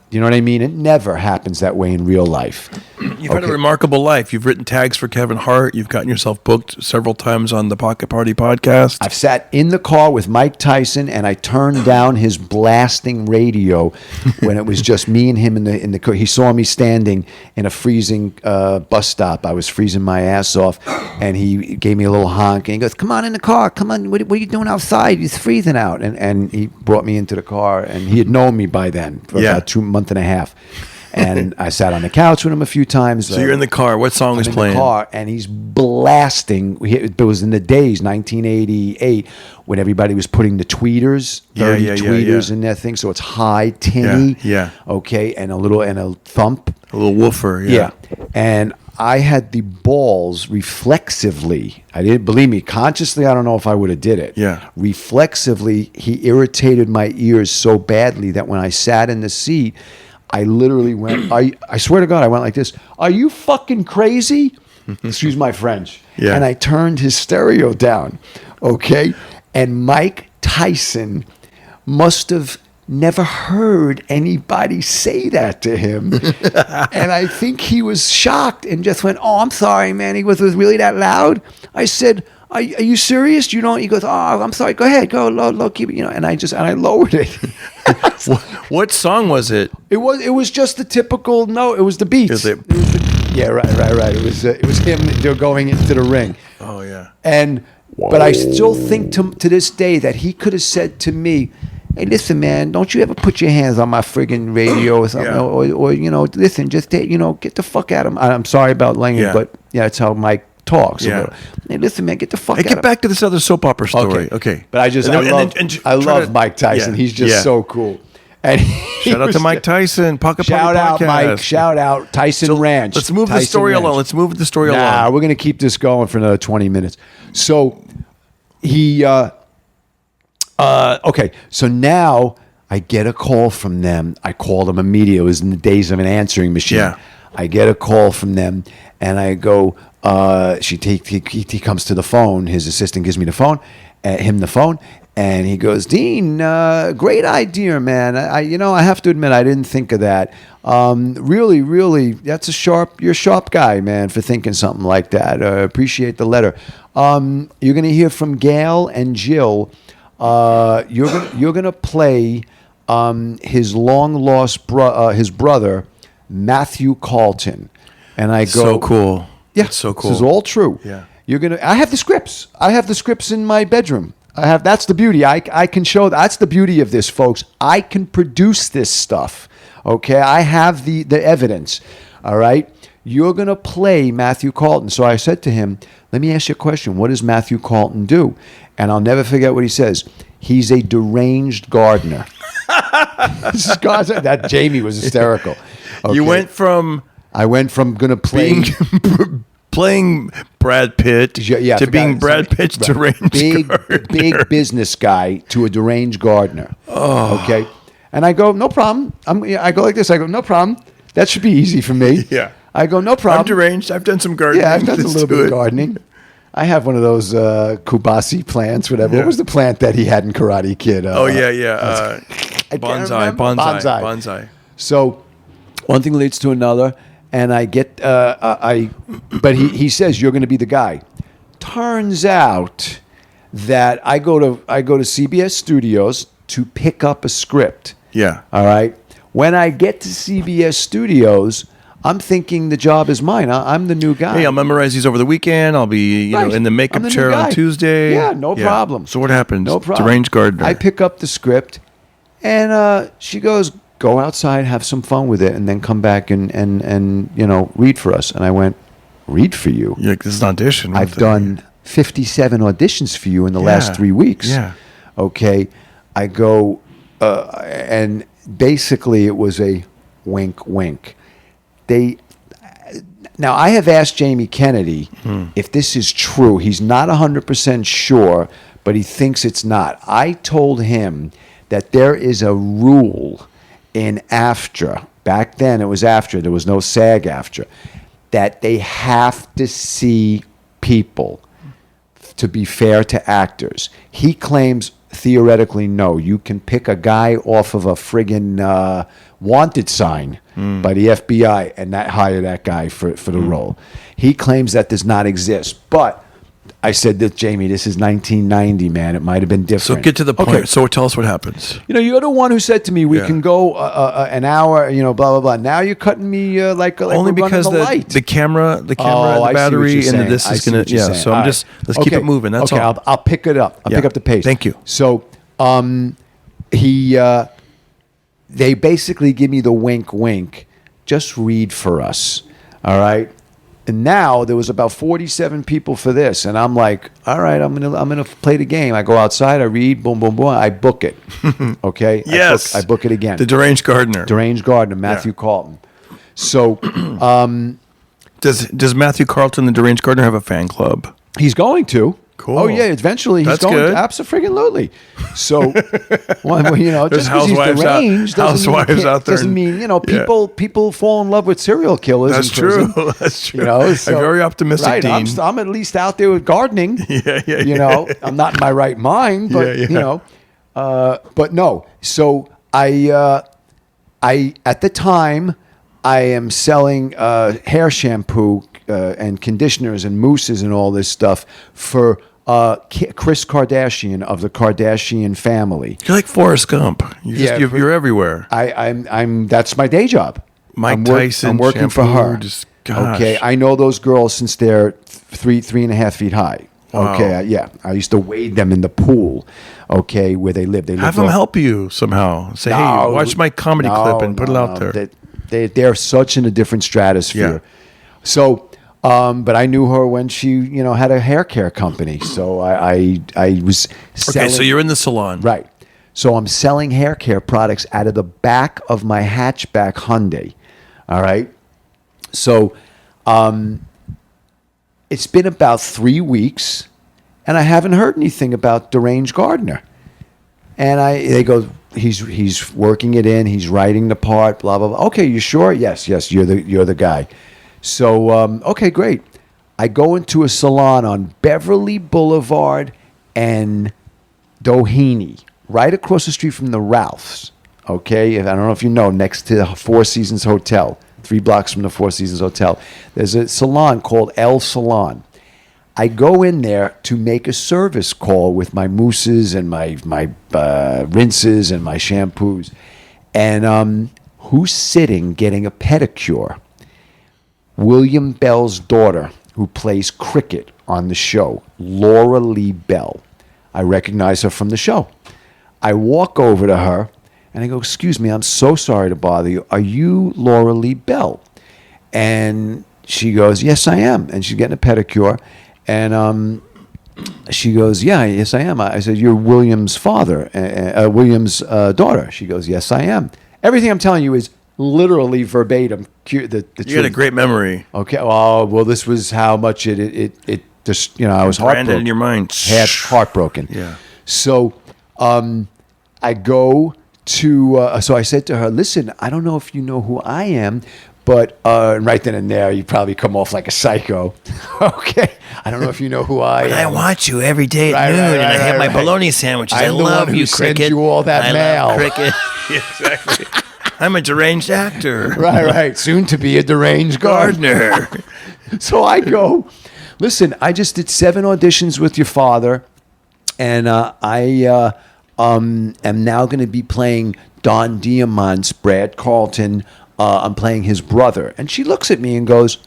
You know what I mean? It never happens that way in real life. You've had a remarkable life. You've written tags for Kevin Hart. You've gotten yourself booked several times on the Pocket Party podcast. I've sat in the car with Mike Tyson, and I turned down his blasting radio when it was just me and him in the car. He saw me standing in a freezing bus stop. I was freezing my ass off, and he gave me a little honk, and he goes, "Come on in the car. Come on. What are you doing outside? It's freezing out." And he brought me into the car, and he had known me by then for about 2 months and a half. And I sat on the couch with him a few times. So you're in the car. What song is playing? In the car, and he's blasting. It was in the days, 1988, when everybody was putting the tweeters, 30 tweeters in their thing. So it's high, tinny. Yeah. Okay, and a thump. A little woofer. Yeah. And I had the balls reflexively. I didn't, believe me, consciously, I don't know if I would have did it. Yeah. Reflexively, he irritated my ears so badly that when I sat in the seat, I literally went, I swear to God, I went like this. "Are you fucking crazy?" Excuse my French. Yeah. And I turned his stereo down. Okay. And Mike Tyson must have never heard anybody say that to him. And I think he was shocked and just went, "Oh, I'm sorry, man." He goes, "Was it really that loud?" I said, Are you serious? You don't? He goes, "Oh, I'm sorry. Go ahead. Go low, keep it." And I lowered it. What song was it? It was just the typical. No, it was the beats. Yeah, right. It was him going into the ring. Oh yeah. But I still think to this day that he could have said to me, "Hey, listen, man, don't you ever put your hands on my friggin' radio or something, or listen, just get the fuck out of him." I'm sorry about language, but that's how Mike talks. Yeah. Hey, listen, man, get the fuck out of him. Get back to this other soap opera story. Okay. But I love Mike Tyson. He's just so cool. And shout out to Mike Tyson, Pocket shout Party out, Podcast. Mike. Shout out Tyson Ranch. Let's move Tyson the story Ranch. along. Let's move the story Nah, along. we're going to keep this going for another 20 minutes. So he, okay. So now I get a call from them. I called them immediately. It was in the days of an answering machine. Yeah. I get a call from them, and I go. He comes to the phone. His assistant gives me the phone, the phone, and he goes, Dean, great idea, man. I have to admit, I didn't think of that. Really, you're a sharp guy, man, for thinking something like that. Appreciate the letter. You're gonna hear from Gail and Jill. You're gonna play his long lost his brother, Matthew Carlton, and I go, so cool. Yeah, it's so cool. This is all true. Yeah. I have the scripts. I have the scripts in my bedroom. That's the beauty. I can show. That's the beauty of this, folks. I can produce this stuff. Okay. I have the evidence. All right. You're going to play Matthew Carlton. So I said to him, let me ask you a question. What does Matthew Carlton do? And I'll never forget what he says. He's a deranged gardener. That Jamie was hysterical. Okay. You went from... I went from going to play... playing Brad Pitt to being Brad Pitt's deranged gardener. Big business guy to a deranged gardener. Oh. Okay. And I go, no problem. I go like this. I go, no problem. That should be easy for me. Yeah. I go, no problem. I'm deranged. I've done some gardening. Yeah, I've done a little bit of gardening. I have one of those Kubasi plants, whatever. Yeah. What was the plant that he had in Karate Kid? Bonsai. So one thing leads to another. And I get, but he says, you're going to be the guy. Turns out that I go to CBS Studios to pick up a script. Yeah. All right. When I get to CBS Studios, I'm thinking the job is mine. I'm the new guy. Hey, I'll memorize these over the weekend. I'll be in the makeup chair on Tuesday. Yeah, no problem. So what happens? No problem. Deranged gardener. I pick up the script, and she goes, go outside, have some fun with it, and then come back and read for us. And I went, read for you? You're like, this is an audition. I've done 57 auditions for you in the last 3 weeks. Yeah. Okay. I go, and basically it was a wink, wink. Now, I have asked Jamie Kennedy if this is true. He's not 100% sure, but he thinks it's not. I told him that there is a rule in AFTRA, back then it was AFTRA, there was no SAG-AFTRA, that they have to see people to be fair to actors. He claims theoretically no. You can pick a guy off of a friggin' wanted sign by the FBI and hire that guy for the role. He claims that does not exist. But I said to Jamie, this is 1990, man. It might have been different. So get to the point. Okay. So tell us what happens. You're the one who said to me, we can go an hour, blah, blah, blah. Now you're cutting me like only because the camera, the battery, and this is going to, So I'm just, let's keep it moving. That's all. Okay, I'll pick it up. I'll pick up the pace. Thank you. So they basically give me the wink, wink. Just read for us. All right. And now there was about 47 people for this, and I'm like, all right, I'm gonna play the game. I go outside, I read, boom, boom, boom, I book it. Okay. Yes. I book it again. The deranged gardener. Matthew Carlton. So, does Matthew Carlton, the deranged gardener, have a fan club? He's going to. Cool. Oh yeah, eventually he's going good. to. Absolutely. So, just because he's deranged housewives out there doesn't mean people fall in love with serial killers. That's true. That's true. So, I'm very optimistic, right, Dean. I'm at least out there with gardening. I'm not in my right mind, but but no. So I at the time I am selling hair shampoo and conditioners and mousses and all this stuff for Kris Kardashian of the Kardashian family. You're like Forrest Gump. You're everywhere. I'm that's my day job. Mike Tyson. I'm working for her. Okay, I know those girls since they're 3.5 feet high. Wow. Okay, I used to wade them in the pool. Okay, where they live. Have them help you somehow. Say, hey, watch my comedy clip and put it out there. They're such in a different stratosphere. Yeah. So, but I knew her when she, had a hair care company. So I was selling. Okay, so you're in the salon. Right. So I'm selling hair care products out of the back of my hatchback Hyundai. All right. So it's been about 3 weeks, and I haven't heard anything about Deranged Gardener. And they go, he's working it in, he's writing the part, blah blah blah. Okay, you sure? Yes, you're the guy. So okay, great. I go into a salon on Beverly Boulevard and Doheny, right across the street from the Ralphs. Okay, I don't know if you know, next to the Four Seasons Hotel, 3 blocks from the Four Seasons Hotel, there's a salon called El Salon. I go in there to make a service call with my mousses and my rinses and my shampoos. And who's sitting getting a pedicure? William Bell's daughter, who plays cricket on the show, Laura Lee Bell. I recognize her from the show. I walk over to her and I go, excuse me, I'm so sorry to bother you. Are you Laura Lee Bell? And she goes, yes, I am. And she's getting a pedicure. And she goes, yeah, yes, I am. I said, you're William's father, William's daughter. She goes, yes, I am. Everything I'm telling you is literally verbatim. You got a great memory. Okay. Well, this was how much it just, I was branded in your mind. Heartbroken. Yeah. So I go to, so I said to her, listen, I don't know if you know who I am, but right then and there, you probably come off like a psycho. Okay. I don't know if you know who I am. I watch you every day at noon, and I have my bologna sandwiches. I love you, Cricket. Sends you all that mail. Love Cricket. Exactly. I'm a deranged actor. Right. Soon to be a deranged gardener. So I go, listen, I just did 7 auditions with your father, and I am now going to be playing Don Diamant's Brad Carlton. I'm playing his brother. And she looks at me and goes,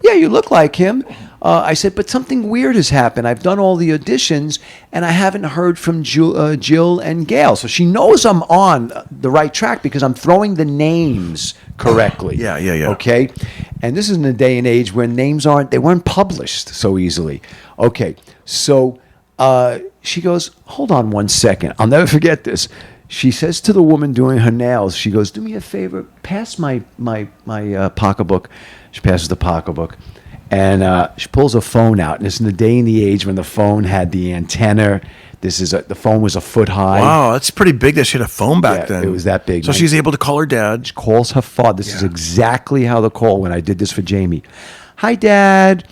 yeah, you look like him. I said, but something weird has happened. I've done all the auditions, and I haven't heard from Jill and Gail. So she knows I'm on the right track because I'm throwing the names correctly. Yeah. Okay? And this is in a day and age when names weren't published so easily. Okay. So she goes, hold on one second. I'll never forget this. She says to the woman doing her nails, she goes, do me a favor, pass my pocketbook. She passes the pocketbook, and she pulls a phone out. And it's in the day and the age when the phone had the antenna. The phone was a foot high. Wow, that's pretty big that she had a phone back then. It was that big. So she's able to call her dad. She calls her father. This is exactly how the call went. I did this for Jamie. Hi, Dad.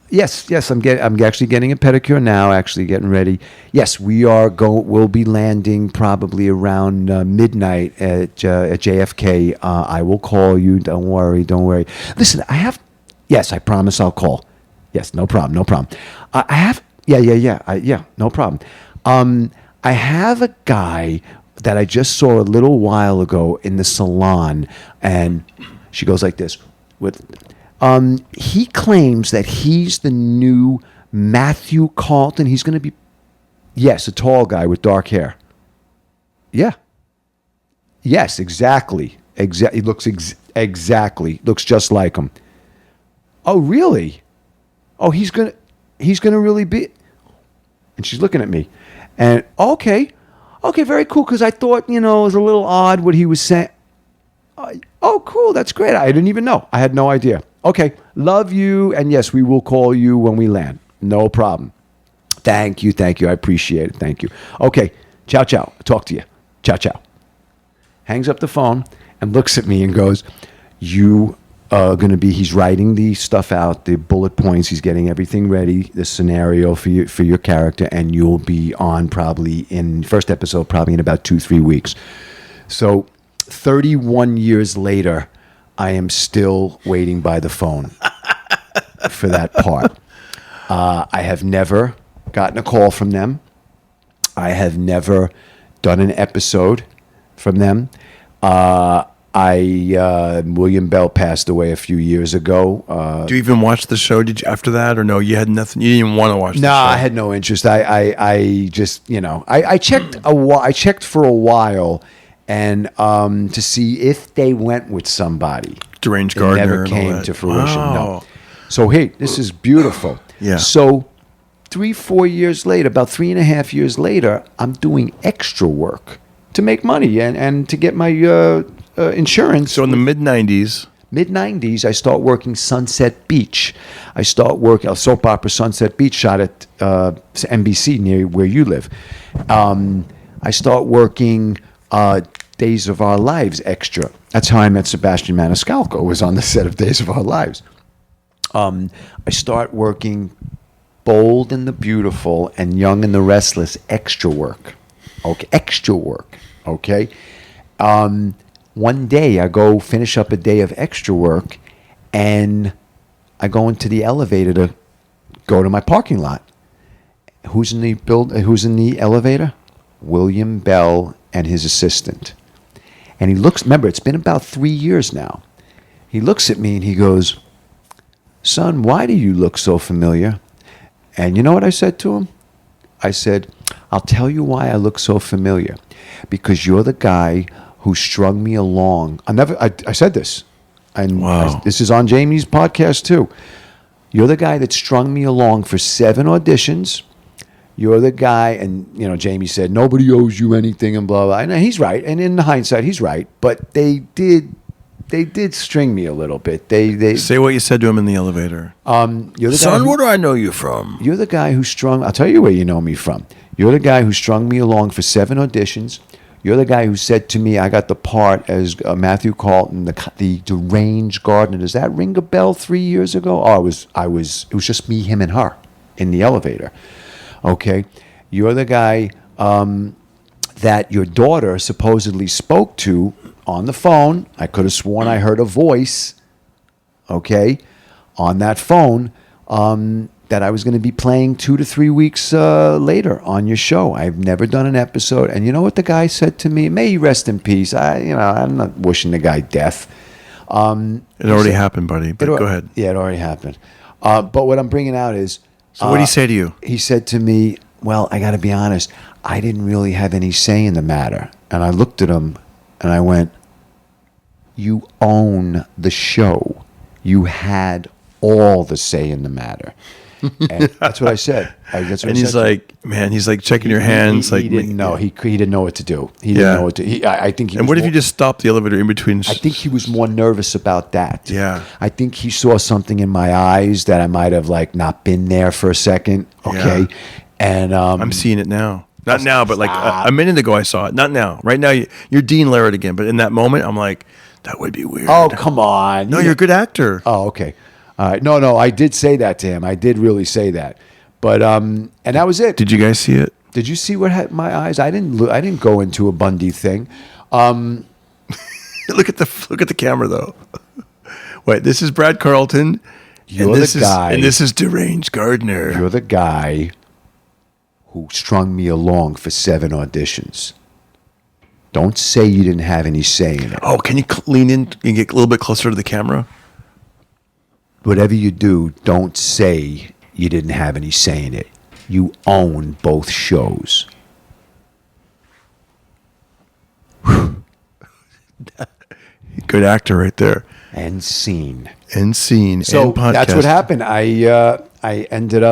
Yes, I'm actually getting a pedicure now. Actually, getting ready. Yes, we'll be landing probably around midnight at JFK. I will call you. Don't worry. Listen, Yes, I promise I'll call. Yes, no problem. I have. Yeah. No problem. I have a guy that I just saw a little while ago in the salon, and she goes like this with. He claims that he's the new Matthew Carlton. He's going to be, yes, a tall guy with dark hair. Yeah. Yes, exactly. He looks exactly. Looks just like him. Oh, really? Oh, he's gonna really be. And she's looking at me, and okay, very cool. Because I thought it was a little odd what he was saying. Oh, cool. That's great. I didn't even know. I had no idea. Okay. Love you. And yes, we will call you when we land. No problem. Thank you. I appreciate it. Thank you. Okay. Ciao. Talk to you. Ciao. Hangs up the phone and looks at me and goes, you are going to be, he's writing the stuff out, the bullet points. He's getting everything ready, the scenario for your character. And you'll be on probably in first episode, probably in about 2-3 weeks. So 31 years later, I am still waiting by the phone for that part. I have never gotten a call from them. I have never done an episode from them. William Bell passed away a few years ago. Do you even watch the show? Did you after that, or no? You had nothing. You didn't even want to watch. No, I had no interest. I just I checked I checked for a while. And to see if they went with somebody. Deranged Gardener. Never came to fruition. Wow. No. So, hey, this is beautiful. Yeah. So 3-4 years later, about 3.5 years later, I'm doing extra work to make money and to get my insurance. So in the mid-'90s. Mid-'90s, I start working Sunset Beach. I start working a soap opera, Sunset Beach, shot at NBC near where you live. I start working Days of Our Lives extra. That's how I met Sebastian Maniscalco, was on the set of Days of Our Lives. I start working Bold and the Beautiful and Young and the Restless extra work. Okay, extra work. Okay. One day I go finish up a day of extra work, and I go into the elevator to go to my parking lot. Who's in the elevator? William Bell and his assistant. And he looks, remember, it's been about 3 years now. He looks at me and he goes, "Son, why do you look so familiar?" And you know what I said to him? I said, "I'll tell you why I look so familiar. Because you're the guy who strung me along." I said this. And wow. This is on Jamie's podcast too. "You're the guy that strung me along for 7 auditions. You're the guy," and Jamie said, "Nobody owes you anything," and blah blah. And he's right, and in hindsight, he's right. But they did string me a little bit. They say what you said to him in the elevator. You're the Son, guy where do I know you from? You're the guy who strung. I'll tell you where you know me from. You're the guy who strung me along for 7 auditions. You're the guy who said to me, I got the part as Matthew Carlton, the deranged gardener. Does that ring a bell 3 years ago? Oh, it was just me, him, and her in the elevator. Okay, you're the guy that your daughter supposedly spoke to on the phone. I could have sworn I heard a voice, okay, on that phone that I was going to be playing 2 to 3 weeks later on your show. I've never done an episode. And you know what the guy said to me? May he rest in peace. I'm not wishing the guy death. It already happened, buddy, but go ahead. Yeah, it already happened. But what I'm bringing out is... So what did he say to you? He said to me, "Well, I got to be honest, I didn't really have any say in the matter." And I looked at him and I went, "You own the show. You had all the say in the matter." And that's what I said. He's like, man, he's like checking your hands. He didn't know. He didn't know what to do. He didn't know what to. I think. And what if you just stopped the elevator in between? I think he was more nervous about that. Yeah. I think he saw something in my eyes that I might have not been there for a second. Okay. Yeah. And I'm seeing it now. Not now, but a minute ago I saw it. Not now. Right now you're Dean Larratt again. But in that moment, I'm like, that would be weird. Oh, come on. No, you're a good actor. Oh, okay. All right. No, I did say that to him. I did really say that. But and that was it. Did you guys see it? Did you see what had my eyes? I didn't go into a Bundy thing. Look at the camera though. Wait, this is Brad Carlton. You're the guy. And this is Deranged Gardener. You're the guy who strung me along for 7 auditions. Don't say you didn't have any say in it. Oh, can you lean in and get a little bit closer to the camera? Whatever you do, don't say you didn't have any say in it. You own both shows. Good actor right there. And scene. And scene. So and podcast. That's what happened. I ended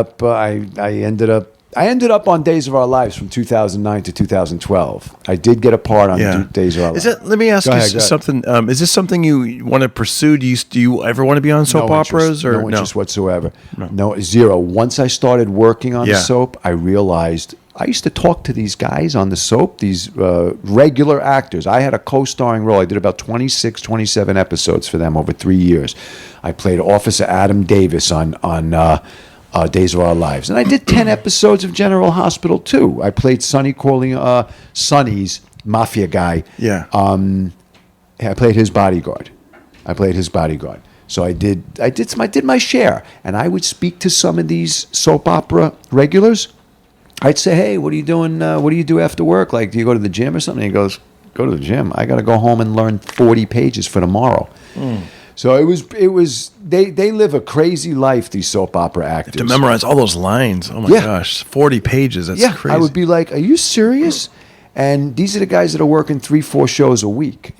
up on Days of Our Lives from 2009 to 2012. I did get a part on Days of Our Lives. Let me ask you something. Is this something you want to pursue? Do you ever want to be on soap operas? Or no interest whatsoever. No, zero. Once I started working on the soap, I realized I used to talk to these guys on the soap, these regular actors. I had a co-starring role. I did about 26, 27 episodes for them over 3 years. I played Officer Adam Davis on Days of Our Lives. And I did 10 episodes of General Hospital, too. I played Sonny's mafia guy. Yeah. I played his bodyguard. So I did my share. And I would speak to some of these soap opera regulars. I'd say, "Hey, what are you doing? What do you do after work? Like, do you go to the gym or something?" He goes, "Go to the gym. I got to go home and learn 40 pages for tomorrow." So it was. They live a crazy life. These soap opera actors to memorize all those lines. Oh my gosh, 40 pages. That's crazy. I would be like, "Are you serious?" And these are the guys that are working 3-4 shows a week.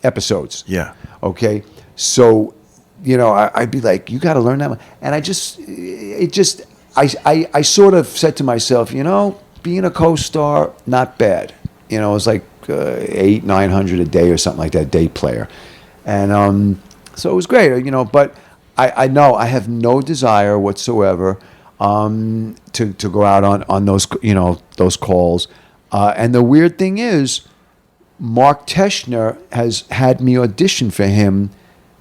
Episodes. Yeah. Okay. So, I'd be like, "You got to learn that one." And I sort of said to myself, being a co-star, not bad. You know, it was like 800-900 a day or something like that, day player. And so it was great, you know, but I know I have no desire whatsoever to go out on those, you know, those calls. And the weird thing is, Mark Teschner has had me audition for him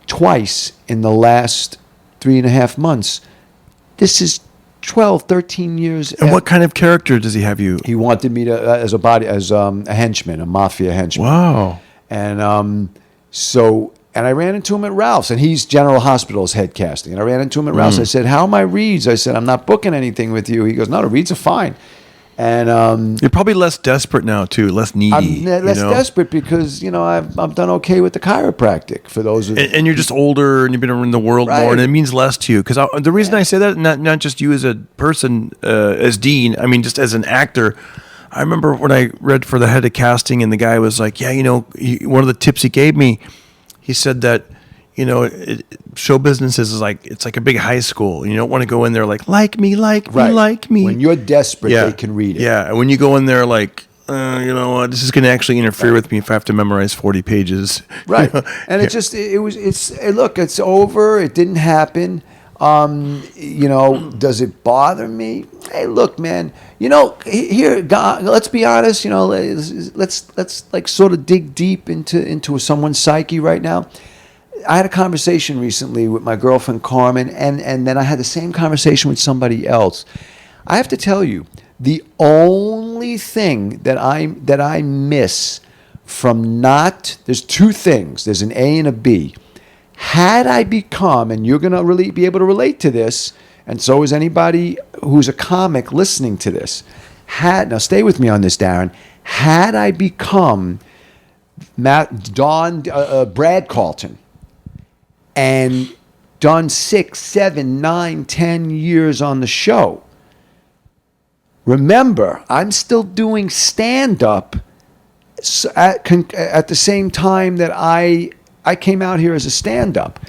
twice in the last 3.5 months. This is 12, 13 years. And what kind of character does he have you? He wanted me to as a henchman, a mafia henchman. Wow. And and I ran into him at Ralph's, and he's General Hospital's head casting. And I ran into him at Ralph's. I said, "How are my reads?" I said, "I'm not booking anything with you." He goes, "No, the reads are fine." And you're probably less desperate now too, less needy. I'm less desperate because, you know, I've done okay with the chiropractic. For those and you're just older and you've been in the world more, and it means less to you. Because the reason I say that, not just you as a person, as Dean, I mean just as an actor. I remember when I read for the head of casting, and the guy was like, "Yeah, you know, one of the tips he gave me, he said that, you know, show business is like, it's like a big high school. You don't want to go in there like me. When you're desperate, they can read it. Yeah, and when you go in there like, you know, this is going to actually interfere with me if I have to memorize 40 pages. Right. And look, it's over. It didn't happen. You know, does it bother me? Hey, look, man, you know, here, God, let's be honest, you know, let's like sort of dig deep into someone's psyche right now. I had a conversation recently with my girlfriend Carmen, and then I had the same conversation with somebody else. I have to tell you, the only thing that I miss from there's two things. There's an A and a B. Had I become, and you're going to really be able to relate to this, and so is anybody who's a comic listening to this. Now stay with me on this, Darren. Had I become Brad Carlton, and done 6, 7, 9, 10 years on the show. Remember, I'm still doing stand-up at the same time that I came out here as a stand-up.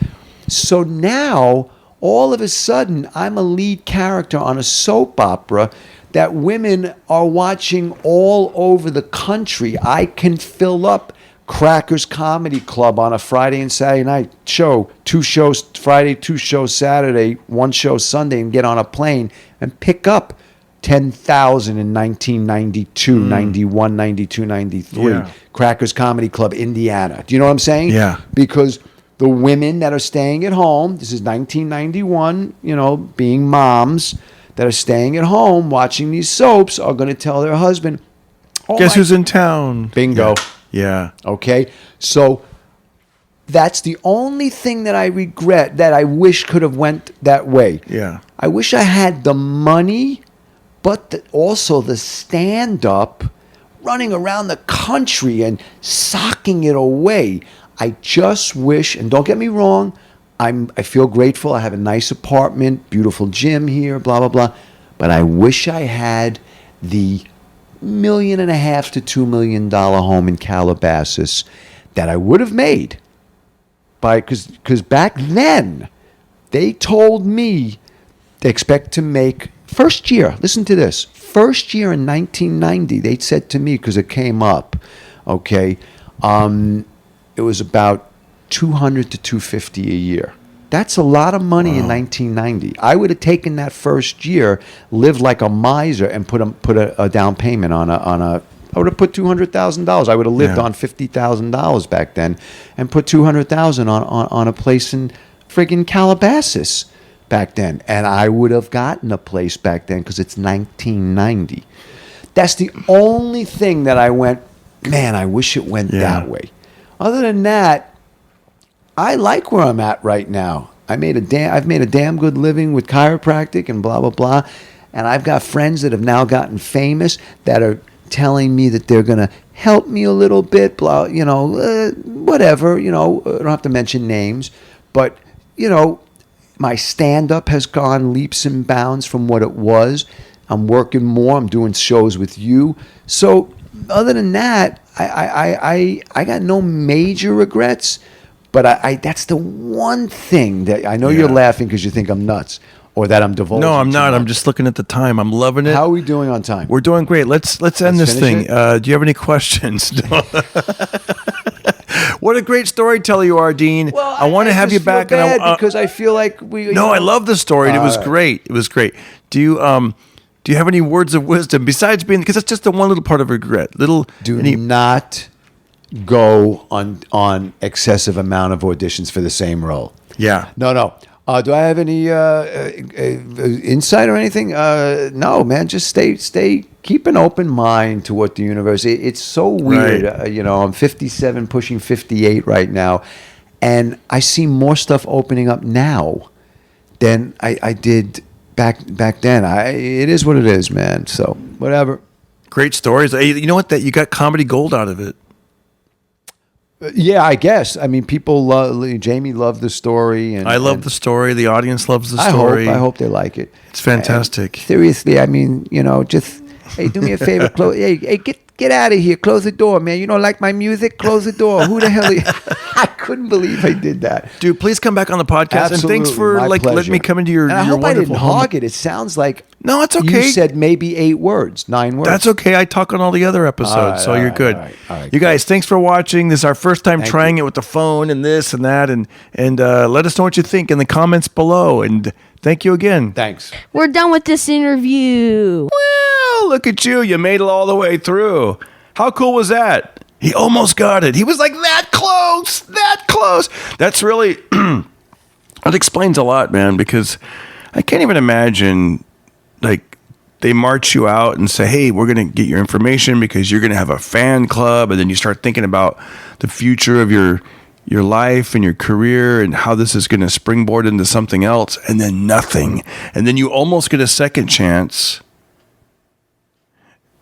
So now, all of a sudden, I'm a lead character on a soap opera that women are watching all over the country. I can fill up Crackers Comedy Club on a Friday and Saturday night show, 2 shows Friday, 2 shows Saturday, 1 show Sunday, and get on a plane and pick up 10,000 in 1992, 91, 92, 93. Yeah. Crackers Comedy Club, Indiana. Do you know what I'm saying? Yeah. Because the women that are staying at home, this is 1991, you know, being moms that are staying at home watching these soaps are going to tell their husband, guess who's in town? Bingo. Yeah. Okay. So that's the only thing that I regret, that I wish could have went that way. Yeah. I wish I had the money, but also the stand-up, running around the country and socking it away. I just wish, and don't get me wrong, I feel grateful. I have a nice apartment, beautiful gym here, blah, blah, blah. But I wish I had the $1.5 million to $2 million home in Calabasas that I would have made because back then they told me they expect to make first year. Listen to this. First year in 1990, they said to me, because it came up, okay, it was about $200 to $250 a year. That's a lot of money in 1990. I would have taken that first year, lived like a miser, and put a down payment on a. I would have put $200,000. I would have lived on $50,000 back then, and put $200,000 on a place in friggin' Calabasas back then, and I would have gotten a place back then because it's 1990. That's the only thing that I went, man, I wish it went that way. Other than that, I like where I'm at right now. I've made a damn good living with chiropractic and blah, blah, blah. And I've got friends that have now gotten famous that are telling me that they're going to help me a little bit, blah, you know, whatever, you know, I don't have to mention names. But, you know, my stand-up has gone leaps and bounds from what it was. I'm working more. I'm doing shows with you. So other than that, I got no major regrets. But I that's the one thing that I know you're laughing because you think I'm nuts. or that I'm divulging? No, I'm not. much? I'm just looking at the time. I'm loving it. How are we doing on time? We're doing great. Let's end this thing. Do you have any questions? What a great storyteller you are, Dean. Well, I want to have you back. Because I feel like we. No, I love the story. It was great. It was great. Do you have any words of wisdom besides being? Because that's just the one little part of regret. Not go on excessive amount of auditions for the same role. Yeah. No. Do I have any insight or anything? No, man. Just stay. Keep an open mind to what the universe. It's so weird. Right. I'm 57, pushing 58 right now, and I see more stuff opening up now than I did back then. It is what it is, man. So whatever. Great stories. You know what? That you got comedy gold out of it. Yeah, I guess. I mean, people love. Jamie loved the story, and I love the story. The audience loves the story. I hope they like it. It's fantastic. And seriously, I mean, just hey, do me a favor. Hey, get out of here. Close the door, man. You don't like my music? Close the door. Who the hell are you? I couldn't believe I did that. Dude, please come back on the podcast. Absolutely, and thanks for letting me come into your. And I your hope I didn't wonderful home. hog it. It sounds like no, it's okay. You said maybe 9 words. That's okay. I talk on all the other episodes, so you're good. All right, you guys, thanks for watching. This is our first time trying it with the phone and this and that, and let us know what you think in the comments below. And thank you again. Thanks. We're done with this interview. Well, look at you. You made it all the way through. How cool was that? He almost got it. He was like that close, that close. That's really, that explains a lot, man, because I can't even imagine, like, they march you out and say, hey, we're going to get your information because you're going to have a fan club. And then you start thinking about the future of your life and your career and how this is going to springboard into something else. And then nothing. And then you almost get a second chance.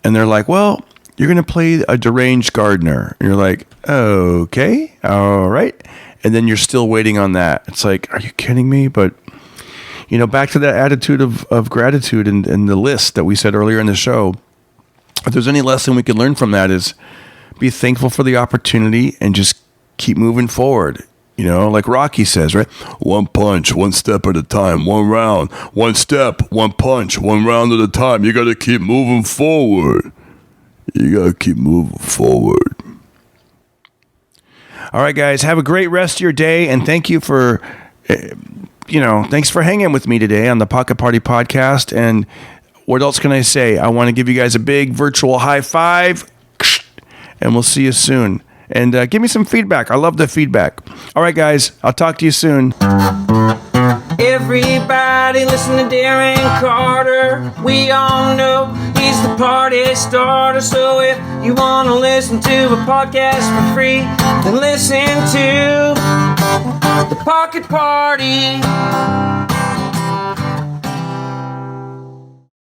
And they're like, well, you're going to play a deranged gardener. And you're like, okay, all right. And then you're still waiting on that. It's like, are you kidding me? But, back to that attitude of gratitude and the list that we said earlier in the show. If there's any lesson we can learn from that is be thankful for the opportunity and just keep moving forward. Like Rocky says, right? One punch, one step at a time, one round, one step, one punch, one round at a time. You got to keep moving forward. You got to keep moving forward. All right, guys, have a great rest of your day. And thank you for, thanks for hanging with me today on the Pocket Party Podcast. And what else can I say? I want to give you guys a big virtual high five. And we'll see you soon. And give me some feedback. I love the feedback. All right, guys, I'll talk to you soon. Everybody listen to Darren Carter. We all know he's the party starter. So if you want to listen to a podcast for free, then listen to The Pocket Party.